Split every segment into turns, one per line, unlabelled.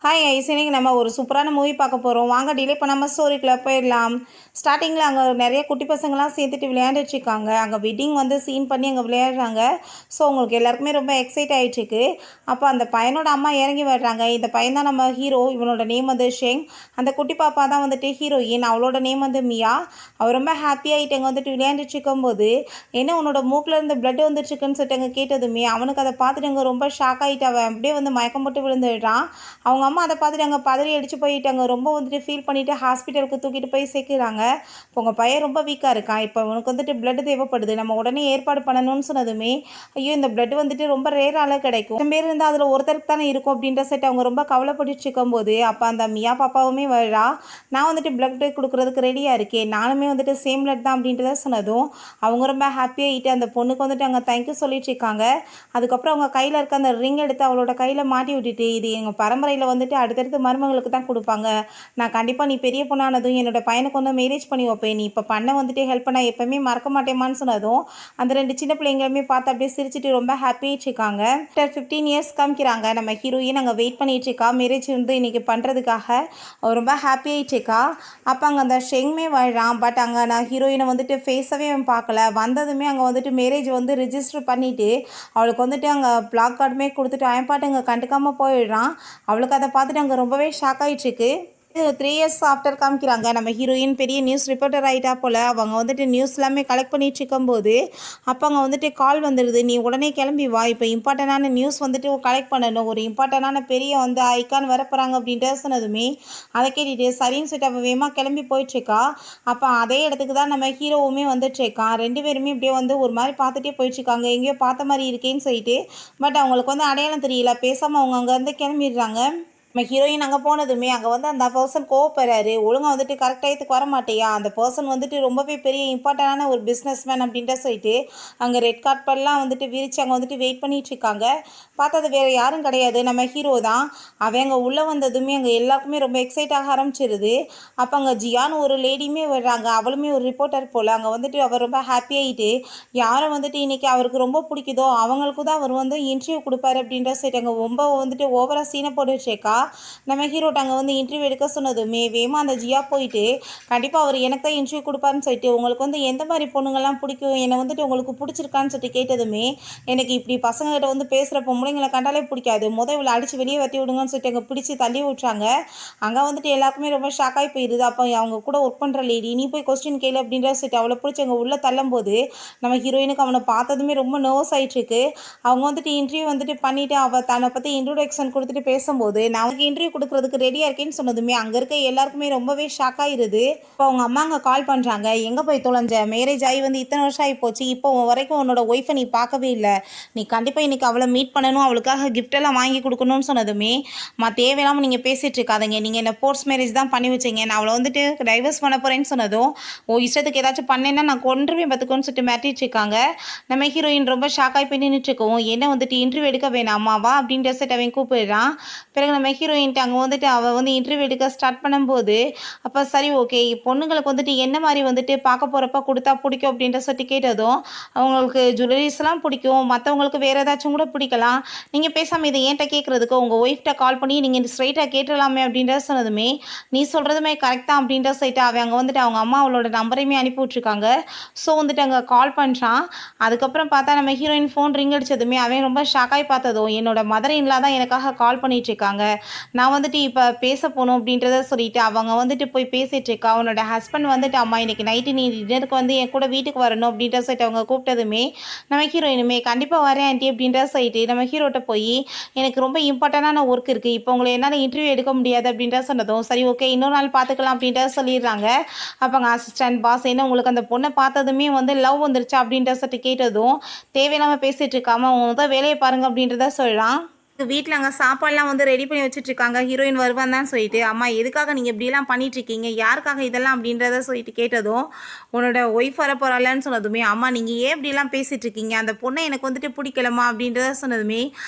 Hi ice, இன்னைக்கு நம்ம ஒரு சூப்பரான மூவி பார்க்க போகிறோம். வாங்க டிலே பண்ணாமல் ஸ்டோரிக்குள்ளே போயிடலாம். ஸ்டார்டிங்கில் அங்கே நிறைய குட்டி பசங்களாம் சேர்த்துட்டு விளையாண்டுட்ருக்காங்க. அங்கே வெட்டிங் வந்து சீன் பண்ணி அங்கே விளையாடுறாங்க. ஸோ உங்களுக்கு எல்லாருக்குமே ரொம்ப எக்ஸைட் ஆகிட்டுருக்கு. அப்போ அந்த பையனோட அம்மா இறங்கி வர்றாங்க. இந்த பையன் தான் நம்ம ஹீரோ. இவனோட நேம் வந்து ஷெங். அந்த குட்டி பாப்பா தான் வந்துட்டு ஹீரோயின். அவளோட நேம் வந்து மியா. அவள் ரொம்ப ஹாப்பியாகிட்டு அங்கே வந்துட்டு விளையாண்டுட்டு இருக்கும்போது, என்ன உன்னோட மூக்கில் இருந்து பிளட் வந்துட்டுருக்குன்னு சொல்லிட்டு அங்கே கேட்டதுமே அவனுக்கு அதை பார்த்துட்டு அங்கே ரொம்ப ஷாக் ஆகிட்டு அவன் அப்படியே வந்து மயக்கம் போட்டு விழுந்துடுறான். அவங்க அம்மா அதை பார்த்துட்டு அங்கே பதறி அடித்து போயிட்டாங்க. ரொம்ப வந்துட்டு ஃபீல் பண்ணிவிட்டு ஹாஸ்பிட்டலுக்கு தூக்கிட்டு போய் சேர்க்குறாங்க. இப்போ உங்கள் பையன் ரொம்ப வீக்காக இருக்கான். இப்போ உனக்கு வந்துட்டு பிளட் தேவைப்படுது, நம்ம உடனே ஏற்பாடு பண்ணணும்னு சொன்னதுமே, ஐயோ இந்த பிளட் வந்துட்டு ரொம்ப ரேரால கிடைக்கும், 2 பேர் இருந்தால் அதில் ஒருத்தருக்கு தானே இருக்கும் அப்படின்ற செட் அவங்க ரொம்ப கவலைப்பட்டு இருக்கும்போது, அப்போ அந்த மியா பாப்பாவுமே வரா. நான் வந்துட்டு பிளட் கொடுக்குறதுக்கு ரெடியாக இருக்கேன், நானுமே வந்துட்டு சேம் பிளட் தான் அப்படின்றத சொன்னதும் அவங்க ரொம்ப ஹாப்பியாகிட்டு அந்த பொண்ணுக்கு வந்துட்டு அங்கே தேங்க்யூ சொல்லிட்டு இருக்காங்க. அதுக்கப்புறம் அவங்க கையில் இருக்க அந்த ரிங் எடுத்து அவளோட கையில் மாட்டி விட்டுட்டு, இது எங்கள் பரம்பரையில் வந்துட்டு அடுத்தடுத்து மருமகளுக்கு தான் கொடுப்பாங்க, நான் கண்டிப்பாக நீ பெரிய பொண்ணானதும் என்னோட பையனுக்கு வந்து மேரேஜ் பண்ணி வைப்பேன், நீ இப்போ பண்ண வந்துட்டு ஹெல்ப் பண்ண எப்போவுமே மறக்க மாட்டேமான்னு சொன்னதும் அந்த 2 சின்ன பிள்ளைங்களுமே பார்த்து அப்படியே சிரிச்சுட்டு ரொம்ப ஹாப்பியாகிட்டு இருக்காங்க. 15 இயர்ஸ் காமிக்கிறாங்க. நம்ம ஹீரோயின் அங்கே வெயிட் பண்ணிட்டு இருக்கா மேரேஜ் வந்து இன்னைக்கு பண்ணுறதுக்காக. அவள் ரொம்ப ஹாப்பியாகிட்டு இருக்கா. அப்போ அங்கே அந்த ஷெங்மே வாழ்றான். பட் அங்கே நான் ஹீரோயினை வந்துட்டு ஃபேஸாகவே அவன் பார்க்கல. வந்ததுமே அங்கே வந்துட்டு மேரேஜ் வந்து ரிஜிஸ்டர் பண்ணிவிட்டு அவளுக்கு வந்துட்டு அங்கே பிளாக் கார்டுமே கொடுத்துட்டு அயன்பாட்டு அங்கே கண்டுக்காமல் போயிடுறான். அவளுக்கு அதை பார்த்துட்டு அங்கே ரொம்பவே ஷாக் ஆகிட்டுருக்கு. 3 இயர்ஸ் ஆஃப்டர் காமிக்கிறாங்க. நம்ம ஹீரோயின் பெரிய நியூஸ் ரிப்போர்ட்டர் ஆகிட்டா போல். அவங்க வந்துட்டு நியூஸ் எல்லாமே கலெக்ட் பண்ணிட்டு இருக்கும்போது அப்போ அங்கே வந்துட்டு கால் வந்துடுது, நீ உடனே கிளம்பி வா, இப்போ இம்பார்ட்டண்டான நியூஸ் வந்துட்டு கலெக்ட் பண்ணணும், ஒரு இம்பார்ட்டண்டான பெரிய வந்து ஐக்கான் வரப்போகிறாங்க அப்படின்ட்டு சொன்னதுமே அதை கேட்டுட்டு சரின்னு சொல்லிட்டு அவள் வேகமாக கிளம்பி போயிட்டுருக்கா. அப்போ அதே இடத்துக்கு தான் நம்ம ஹீரோவுமே வந்துட்டுருக்கான். 2 பேருமே இப்படியே வந்து ஒரு மாதிரி பார்த்துட்டே போயிட்டுருக்காங்க. எங்கேயோ பார்த்த மாதிரி இருக்கேன்னு சொல்லிட்டு. பட் அவங்களுக்கு வந்து அடையாளம் தெரியல. பேசாமல் அவங்க அங்கேருந்து கிளம்பிடுறாங்க. நம்ம ஹீரோயின் அங்கே போனதுமே அங்கே வந்து அந்த பர்சன் கோவப்படுறாரு, ஒழுங்காக வந்துட்டு கரெக்ட் டயத்துக்கு வர மாட்டேயா, அந்த பர்சன் வந்துட்டு ரொம்பவே பெரிய இம்பார்ட்டண்டான ஒரு பிஸ்னஸ் மேன் அப்படின்ட்டு சொல்லிட்டு அங்கே ரெட் கார்பெட்லாம் வந்துட்டு விரித்து அங்கே வந்துட்டு வெயிட் பண்ணிட்டு இருக்காங்க. பார்த்தது வேறு யாரும் கிடையாது, நம்ம ஹீரோ தான். அவன் அங்கே உள்ளே வந்ததுமே அங்கே எல்லாருக்குமே ரொம்ப எக்ஸைட் ஆக ஆரம்பிச்சிருது. அப்போ அங்கே ஜியான்னு ஒரு லேடியுமே வர்றாங்க. அவளுமே ஒரு ரிப்போர்ட்டர் போல். அங்கே வந்துட்டு அவர் ரொம்ப ஹாப்பியாகிட்டு யாரை வந்துட்டு இன்றைக்கி அவருக்கு ரொம்ப பிடிக்குதோ அவங்களுக்கு தான் அவர் வந்து இன்டர்வியூ கொடுப்பாரு அப்படின்ற சைட் அங்கே ரொம்ப வந்துட்டு ஓவராக சீனை போட்டுருச்சேக்கா. நம்ம ஹீரோட்ட அங்கே வந்து இன்டர்வியூ எடுக்க சொன்னதுமே வேமா அந்த ஜியா போயிட்டு கண்டிப்பாக அவர் எனக்கு தான் இன்டர்வியூ கொடுப்பாருன்னு சொல்லிட்டு, உங்களுக்கு வந்து எந்த மாதிரி பொண்ணுங்கள்லாம் பிடிக்கும், என்னை வந்துட்டு உங்களுக்கு பிடிச்சிருக்கான்னு சொல்லிட்டு கேட்டதுமே, எனக்கு இப்படி பசங்கள்கிட்ட வந்து பேசுகிற பொம்பளைங்களை கண்டாலே பிடிக்காது, இவளை அடித்து வெளியே வெட்டி விடுங்கன்னு சொல்லிட்டு அங்கே பிடிச்சி தள்ளி விட்றாங்க. அங்கே வந்துட்டு எல்லாருக்குமே ரொம்ப ஷாக்காகி போயிடுது. அப்போ அவங்க கூட ஒர்க் பண்ணுற லேடி, நீ போய் கொஸ்டின் கேளு அப்படின்ற சொல்லிட்டு அவளை பிடிச்சி அங்கே உள்ளே தள்ளும் போது நம்ம ஹீரோயினுக்கு அவனை பார்த்ததுமே ரொம்ப நர்வஸ் ஆகிட்டுருக்கு. அவங்க வந்துட்டு இன்டர்வியூ வந்துட்டு பண்ணிவிட்டு அவள் தன்னை பற்றி இன்ட்ரோடக்ஷன் கொடுத்துட்டு பேசும்போது, நான் இன்டர்வியூ கொடுக்குறதுக்கு ரெடியாக இருக்கேன்னு சொன்னதுமே அங்கே இருக்க எல்லாருக்குமே ரொம்பவே ஷாக் ஆகிடுது. இப்போ அவங்க அம்மா அங்கே கால் பண்ணுறாங்க, எங்கே போய் தொலைஞ்ச, மேரேஜ் ஆகி வந்து இத்தனை வருஷம் ஆகி போச்சு, இப்போ வரைக்கும் உன்னோட ஒய்ஃபை நீ பார்க்கவே இல்லை, நீ கண்டிப்பாக இன்றைக்கி அவளை மீட் பண்ணணும், அவளுக்காக கிஃப்டெல்லாம் வாங்கி கொடுக்கணும்னு சொன்னதுமே, தேவையில்லாமல் நீங்கள் பேசிகிட்டு இருக்காதீங்க, நீங்கள் என்ன ஃபோர்ஸ் மேரேஜ் தான் பண்ணி வச்சிங்க, நான் அவளை வந்துட்டு டைவர்ஸ் பண்ண போகிறேன்னு சொன்னதும், இஷ்டத்துக்கு ஏதாச்சும் பண்ணேன்னா நான் கொன்றுவேன் பார்த்துக்கோன்னு சொல்லிட்டு மிரட்டிட்டு இருக்காங்க. நம்ம ஹீரோயின் ரொம்ப ஷாக் ஆகி போய் நின்றுட்டு இருக்கோம். என்ன வந்துட்டு இன்டர்வியூ எடுக்க வேணாமாவா அப்படின்ற செட் அவன் கூப்பிடுறான். பிறகு நம்ம ஹீரோயின்ட்டு அங்கே வந்துட்டு அவள் வந்து இன்டர்வியூ எடுக்க ஸ்டார்ட் பண்ணும்போது, அப்போ சரி ஓகே, பொண்ணுங்களுக்கு வந்துட்டு என்ன மாதிரி வந்துட்டு பார்க்க போகிறப்ப கொடுத்தா பிடிக்கும் அப்படின்ற சொல்லிட்டு கேட்டதும், அவங்களுக்கு ஜுவல்லரிஸ்லாம் பிடிக்கும், மற்றவங்களுக்கு வேறு ஏதாச்சும் கூட பிடிக்கலாம், நீங்கள் பேசாமல் இதை ஏன்ட்ட கேட்குறதுக்கு உங்கள் ஒய்ஃப்ட்ட கால் பண்ணி நீங்கள் ஸ்ட்ரைட்டாக கேட்டுடலாமே அப்படின்ற சொன்னதுமே, நீ சொல்கிறதுமே கரெக்ட் தான் அப்படின்ற சொல்லிட்டு அவன் அங்கே வந்துட்டு அவங்க அம்மா அவளோட நம்பரையுமே அனுப்பி விட்ருக்காங்க. ஸோ வந்துட்டு அங்கே கால் பண்ணுறான். அதுக்கப்புறம் பார்த்தா நம்ம ஹீரோயின் ஃபோன் ரிங் அடித்ததுமே அவன் ரொம்ப ஷாக்காகி பார்த்ததும், என்னோட மதர் இன்லா தான் எனக்காக கால் பண்ணிட்டு இருக்காங்க, நான் வந்துட்டு இப்போ பேச போகணும் அப்படின்றத சொல்லிட்டு அவங்க வந்துட்டு போய் பேசிகிட்டு இருக்கா. அவனோட ஹஸ்பண்ட் வந்துட்டு, அம்மா இன்றைக்கி நைட்டு நீ டின்னருக்கு வந்து என் கூட வீட்டுக்கு வரணும் அப்படின்ற சொல்லிட்டு அவங்க கூப்பிட்டதுமே நம்ம ஹீரோயினுமே கண்டிப்பாக வரேன் ஆண்டி அப்படின்ற சொல்லிட்டு நம்ம ஹீரோட்ட போய், எனக்கு ரொம்ப இம்பார்ட்டண்டான ஒர்க் இருக்குது, இப்போ உங்களை என்னால் இன்டர்வியூ எடுக்க முடியாது அப்படின்ற சொன்னதும், சரி ஓகே இன்னொரு நாள் பார்த்துக்கலாம் அப்படின்ற சொல்லிடுறாங்க. அப்போ அங்கே அசிஸ்டன்ட் பாஸ் என்ன உங்களுக்கு அந்த பொண்ணை பார்த்ததுமே வந்து லவ் வந்துருச்சா அப்படின்ற சொல்லிட்டு கேட்டதும், தேவையில்லாமல் பேசிகிட்டு இருக்காமல் அவங்க தான் வேலையை பாருங்கள் அப்படின்றத சொல்கிறான். வீட்டில் அங்கே சாப்பாடுலாம் வந்து ரெடி பண்ணி வச்சுட்ருக்காங்க. ஹீரோயின் வருவான் தான் சொல்லிட்டு, அம்மா எதுக்காக நீங்கள் இப்படிலாம் பண்ணிகிட்ருக்கீங்க, யாருக்காக இதெல்லாம் அப்படின்றத சொல்லிட்டு கேட்டதும், உன்னோட ஒய்ஃப் வர போகிறாளன்னு சொன்னதுமே, அம்மா நீங்கள் ஏன் இப்படிலாம் பேசிகிட்ருக்கீங்க, அந்த பொண்ணை எனக்கு வந்துட்டு பிடிக்கலம்மா அப்படின்றத சொன்னதுமே,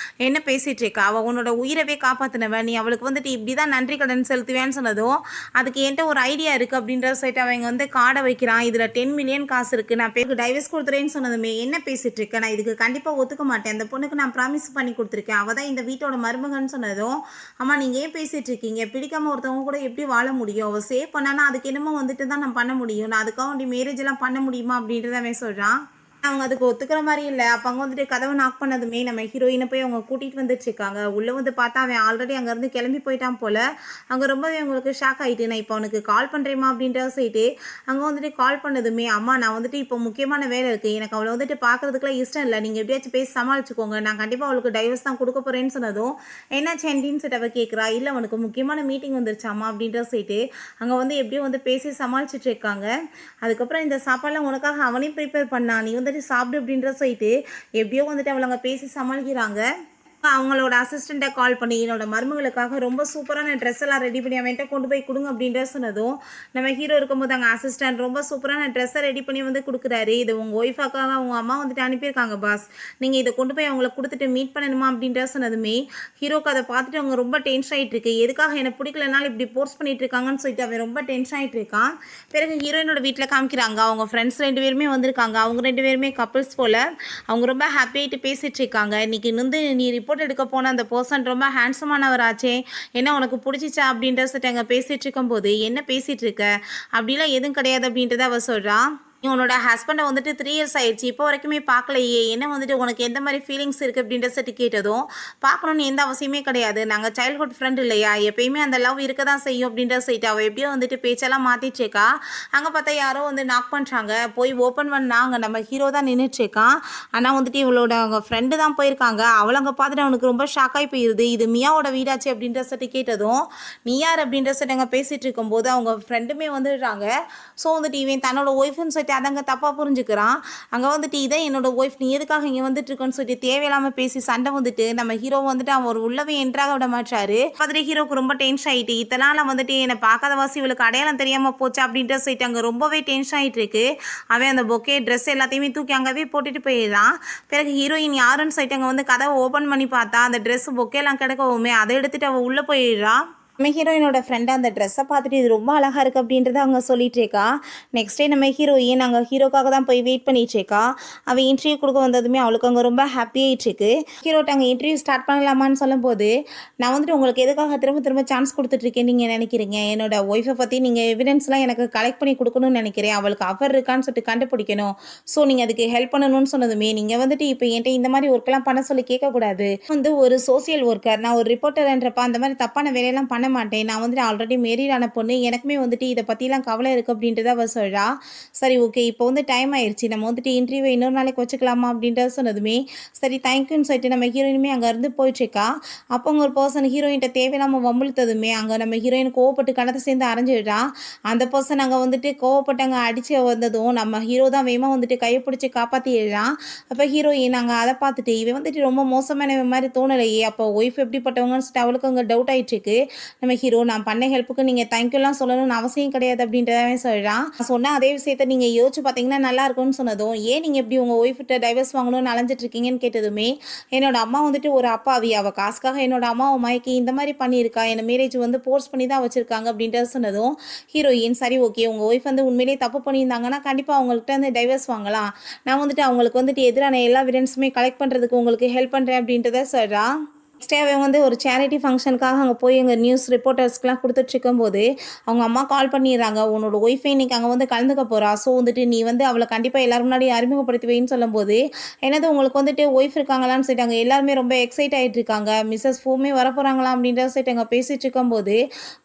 என்ன பேசிகிட்ருக்கா, அவள் உன்னோட உயிரவே காப்பாற்றினவன், நீ அவளுக்கு வந்துட்டு இப்படி தான் நன்றி கடன் செலுத்துவேன்னு சொன்னதும், அதுக்கு என்கிட்ட ஒரு ஐடியா இருக்குது அப்படின்றத சொல்லிட்டு அவங்க வந்து கார்டை வைக்கிறான். இதில் 10 மில்லியன் காசு இருக்குது, நான் பேருக்கு டைவர்ஸ் கொடுத்துறேன்னு சொன்னதுமே, என்ன பேசிகிட்ருக்கேன், நான் இதுக்கு கண்டிப்பாக ஒத்துக்க மாட்டேன், அந்த பொண்ணுக்கு நான் ப்ராமிஸ் பண்ணி கொடுத்துருக்கேன், அவள் தான் இந்த இந்த வீட்டோட மருமகன்னு சொன்னதும், அம்மா நீங்கள் ஏன் பேசிகிட்டு இருக்கீங்க, பிடிக்காம ஒருத்தவங்க கூட எப்படி வாழ முடியும், அவள் சேவ் பண்ணானா அதுக்கு என்னமோ வந்துட்டு தான் நான் பண்ண முடியும், நான் அதுக்காக வேண்டி மேரேஜ் எல்லாம் பண்ண முடியுமா அப்படின்றத அவன் சொல்கிறான். அவங்க அதுக்கு ஒத்துக்கிற மாதிரி இல்லை. அப்போ அங்கே வந்துட்டு கதவை நாக் பண்ணதுமே நம்ம ஹீரோயினை போய் அவங்க கூட்டிகிட்டு வந்துட்டுருக்காங்க. உள்ளே வந்து பார்த்தா அவன் ஆல்ரெடி அங்கேருந்து கிளம்பி போயிட்டான் போல். அங்கே ரொம்பவே அவங்களுக்கு ஷாக் ஆகிட்டு, நான் இப்போ அவனுக்கு கால் பண்ணுறேம்மா அப்படின்ற சொல்லிட்டு அங்கே வந்துட்டு கால் பண்ணதுமே, அம்மா நான் வந்துட்டு இப்போ முக்கியமான வேலை இருக்குது, எனக்கு அவளை வந்துட்டு பார்க்குறதுக்குலாம் இஷ்டம் இல்லை, நீங்கள் எப்படியாச்சும் பேசி சமாளிச்சுக்கோங்க, நான் கண்டிப்பாக அவளுக்கு டைவர்ஸ் தான் கொடுக்க போகிறேன்னு சொன்னதும், என்னாச்சு ஆண்டின்னு சொல்லிட்டு அவள் கேட்குறா. இல்லை அவனுக்கு முக்கியமான மீட்டிங் வந்துருச்சாம்மா அப்படின்ற சொல்லிட்டு அங்கே வந்து எப்படியோ வந்து பேசி சமாளிச்சுட்டு இருக்காங்க. அதுக்கப்புறம் இந்த சாப்பாடுலாம் உனக்காக அவனே ப்ரிப்பேர் பண்ணான், நீ வந்துட்டு சாப்பிடு அப்படின்ற சொல்லிட்டு எப்படியோ வந்துட்டு அவளை அங்கே பேசி சமாளிக்கிறாங்க. அவங்களோட அசிஸ்டண்ட்டை கால் பண்ணி என்னோட மருமகளுக்காக ரொம்ப சூப்பரான ட்ரெஸ் எல்லாம் ரெடி பண்ணி அவன்கிட்ட கொண்டு போய் கொடுங்க அப்படின்ற சொன்னதும், நம்ம ஹீரோ இருக்கும்போது அங்கே அசிஸ்டன்ட் ரொம்ப சூப்பரான ட்ரெஸ்ஸை ரெடி பண்ணி வந்து கொடுக்குறாரு. இது உங்கள் ஒய்ஃபாக்காக அவங்க அம்மா வந்துட்டு அனுப்பியிருக்காங்க பாஸ், நீங்கள் இதை கொண்டு போய் அவங்கள கொடுத்துட்டு மீட் பண்ணணுமா அப்படின்ற சொன்னதுமே ஹீரோக்கு அதை பார்த்துட்டு அவங்க ரொம்ப டென்ஷன் ஆகிட்டு இருக்கு. எதுக்காக எனக்கு பிடிக்கலனாலும் இப்படி போர்ஸ் பண்ணிட்டு இருக்காங்கன்னு சொல்லிட்டு அவன் ரொம்ப டென்ஷன் ஆகிட்டு இருக்கான். பிறகு ஹீரோயினோட வீட்டில் காமிக்கிறாங்க, அவங்க ஃப்ரெண்ட்ஸ் 2 பேருமே வந்திருக்காங்க. அவங்க 2 பேருமே கப்பிள்ஸ் போல். அவங்க ரொம்ப ஹாப்பியாகிட்டு பேசிகிட்டு இருக்காங்க. இன்றைக்கி வந்து நீ ரிப்போர்ட் எடுக்க போன அந்த பர்சன் ரொம்ப ஹேண்ட்ஸமானவராச்சே, என்ன உனக்கு பிடிச்சிச்சா அப்படின்ற சொல்லிட்டு அங்கே பேசிகிட்டு இருக்கும்போது, என்ன பேசிகிட்டு இருக்க, அப்படிலாம் எதுவும் கிடையாது அப்படின்றத அவள் சொல்கிறா. உன்னோட ஹஸ்பண்டை வந்துட்டு 3 இயர்ஸ் ஆயிடுச்சு, இப்போ வரைக்குமே பார்க்கலையே, என்ன வந்துட்டு உனக்கு எந்த மாதிரி ஃபீலிங்ஸ் இருக்குது அப்படின்ற சட்டி கேட்டதும், பார்க்கணுன்னு எந்த அவசியமே கிடையாது, நாங்கள் சைல்ட்ஹுட் ஃப்ரெண்ட் இல்லையா, எப்பயுமே அந்த லவ் இருக்க தான் செய்யும் அப்படின்ற சொல்லிட்டு அவள் எப்படியோ வந்துட்டு பேச்செல்லாம் மாற்றிட்டுருக்கா. அங்கே பார்த்தா யாரோ வந்து நாக் பண்ணுறாங்க. போய் ஓப்பன் பண்ணா அங்கே நம்ம ஹீரோ தான் நின்றுட்டுருக்கான். ஆனால் வந்துட்டு இவளோட அவங்க ஃப்ரெண்டு தான் போயிருக்காங்க. அவளை அங்கே பார்த்துட்டு அவனுக்கு ரொம்ப ஷாக்காகி போயிடுது. இது மியாவோட வீடாச்சு அப்படின்ற சட்டி கேட்டதும், நீ யார் அப்படின்ற சட்டி அங்கே பேசிகிட்டு இருக்கும்போது அவங்க ஃப்ரெண்டுமே வந்துடுறாங்க. ஸோ வந்துட்டு இவன் தன்னோட ஒய்ஃப்னு சொல்லிட்டு அதங்க தப்பாக புரிஞ்சுக்கிறான். அங்கே வந்துட்டு இதான் என்னோட ஒய்ஃப், நீ எதுக்காக இங்கே வந்துட்டு இருக்கோன்னு சொல்லிட்டு தேவையில்லாமல் பேசி சண்டை வந்துட்டு நம்ம ஹீரோ வந்துட்டு அவன் ஒரு உள்ளவே என்ட்ராக விட மாட்டாரு. மாதிரி ஹீரோக்கு ரொம்ப டென்ஷன் ஆகிட்டு, இதனால் வந்துட்டு என்னை பார்க்காத வாசி இவளுக்கு அடையாளம் தெரியாமல் போச்சு அப்படின்ற சொல்லிட்டு அங்கே ரொம்பவே டென்ஷன் ஆகிட்டு இருக்கு. அவன் அந்த பொக்கே ட்ரெஸ் எல்லாத்தையுமே தூக்கி அங்கேவே போட்டுட்டு போயிடலாம். பிறகு ஹீரோயின் யாருன்னு சொல்லிட்டு அங்கே வந்து கதவை ஓப்பன் பண்ணி பார்த்தா அந்த ட்ரெஸ் பொக்கேலாம் கிடக்கவுமே அதை எடுத்துகிட்டு அவள் உள்ளே போயிடுறான். நம்ம ஹீரோயினோட ஃப்ரெண்டு அந்த ட்ரெஸ்ஸை பார்த்துட்டு இது ரொம்ப அழகாக இருக்குது அப்படின்றத அவங்க சொல்லிட்டு இருக்கா. நெக்ஸ்ட் டே நம்ம ஹீரோயின் அங்கே ஹீரோக்காக தான் போய் வெயிட் பண்ணிட்டு இருக்கா. அவள் இன்டர்வியூ கொடுக்க வந்ததுமே அவளுக்கு அங்கே ரொம்ப ஹாப்பியாகிட்டு இருக்கு. ஹீரோட்ட அங்கே இன்டர்வியூ ஸ்டார்ட் பண்ணலாமான்னு சொல்லும்போது, நான் வந்துட்டு உங்களுக்கு எதுக்காக திரும்ப திரும்ப சான்ஸ் கொடுத்துட்ருக்கேன்னு நீங்கள் நினைக்கிறீங்க, என்னோட ஒய்ஃபை பற்றி நீங்கள் எவிடன்ஸ்லாம் எனக்கு கலெக்ட் பண்ணி கொடுக்கணும்னு நினைக்கிறேன், அவளுக்கு அஃபர் இருக்கான்னு சொல்லிட்டு கண்டுபிடிக்கணும், ஸோ நீங்கள் அதுக்கு ஹெல்ப் பண்ணணும்னு சொன்னதுமே, நீங்கள் வந்துட்டு இப்போ என்கிட்ட இந்த மாதிரி ஒர்க்கெல்லாம் பண்ண சொல்லி கேட்கக்கூடாது, வந்து ஒரு சோசியல் ஒர்க்கர், நான் ஒரு ரிப்போர்ட்டர்ன்றப்ப அந்த மாதிரி தப்பான வேலையெல்லாம் பண்ண மாட்டேன், நான் வந்துட்டு ஆல்ரெடி மேரீடான பொண்ணு, எனக்குமே வந்துட்டு இதை பற்றிலாம் கவலை இருக்குது அப்படின்றத அவள் சொல்கிறா. சரி ஓகே, இப்போ வந்து டைம் ஆயிடுச்சு, நம்ம வந்துட்டு இன்டர்வியூ இன்னொரு நாளைக்கு வச்சுக்கலாமா அப்படின்றத சொன்னதுமே, சரி தேங்க்யூன்னு சொல்லிட்டு நம்ம ஹீரோயினுமே அங்கேருந்து போயிட்டுருக்கா. அப்போ அங்கே ஒரு பர்சன் ஹீரோயின்ட்ட தேவையில்லாமல் வம்பிழுத்ததுமே அங்கே நம்ம ஹீரோயின் கோவப்பட்டு கணத்தை சேர்ந்து அரைஞ்சிடுறா. அந்த பர்சன் அங்கே வந்துட்டு கோவப்பட்டு அங்கே அடித்து வந்ததும் நம்ம ஹீரோ தான் வேகமாக வந்துட்டு கையை பிடிச்சி காப்பாற்றிடுறான். அப்போ ஹீரோயின் அங்கே அதை பார்த்துட்டு இவன் வந்துட்டு ரொம்ப மோசமான மாதிரி தோணலையே, அப்போ ஒய்ஃப் எப்படிப்பட்டவங்கன்னு சொல்லிட்டு அவளுக்கு அங்கே டவுட் ஆகிட்டுருக்கு. நம்ம ஹீரோ, நான் பண்ண ஹெல்ப்புக்கு நீங்கள் தேங்க்யூலாம் சொல்லணும்னு அவசியம் கிடையாது அப்படின்றதாவே சொல்கிறான். சொன்னால் அதே விஷயத்த நீங்கள் யோசிச்சு பார்த்தீங்கன்னா நல்லா இருக்கும்னு சொன்னதும், ஏன் நீங்கள் எப்படி உங்கள் ஒய்ஃப்கிட்ட டைவர்ஸ் வாங்கணும்னு அலைஞ்சிட்டு இருக்கீங்கன்னு கேட்டதுமே, என்னோட அம்மா வந்துட்டு ஒரு அப்பாவி, அவள் காசுக்காக என்னோட அம்மாவை மயக்கி இந்த மாதிரி பண்ணியிருக்கா, என்னை மேரேஜ் வந்து ஃபோர்ஸ் பண்ணி தான் வச்சுருக்காங்க அப்படின்றத சொன்னதும் ஹீரோயின், சரி ஓகே, உங்கள் ஒய்ஃப் வந்து உண்மையிலேயே தப்பு பண்ணியிருந்தாங்கன்னா கண்டிப்பாக அவங்கள்ட்ட வந்து டைவர்ஸ் வாங்கலாம், நான் வந்துட்டு அவங்களுக்கு வந்துட்டு எதிரான எல்லா எவிடன்ஸுமே கலெக்ட் பண்ணுறதுக்கு உங்களுக்கு ஹெல்ப் பண்ணுறேன் அப்படின்றத சொல்கிறான். நெக்ஸ்ட் டே அவன் வந்து ஒரு சேரிட்டி ஃபங்க்ஷனுக்காக அங்கே போய் எங்கள் நியூஸ் ரிப்போர்ட்டர்ஸ்க்குலாம் கொடுத்துட்ருக்கும்போது அவங்க அம்மா கால் பண்ணிடுறாங்க, உன்னோட ஒய்ஃபை இன்றைக்கி அங்கே வந்து கலந்துக்க போகிறா, ஸோ வந்துட்டு நீ வந்து அவளை கண்டிப்பாக எல்லோரும் முன்னாடி அறிமுகப்படுத்தி வைன்னு சொல்லும்போது, என்னது உங்களுக்கு வந்துட்டு ஒய்ஃப் இருக்காங்களான்னு சொல்லிட்டாங்க. எல்லாருமே ரொம்ப எக்ஸைட் ஆகிட்டு இருக்காங்க. மிஸ்ஸஸ் ஃபூமே வரப்போகிறாங்களா அப்படின்றத சொல்லிட்டு அங்கே பேசிகிட்டு இருக்கும்போது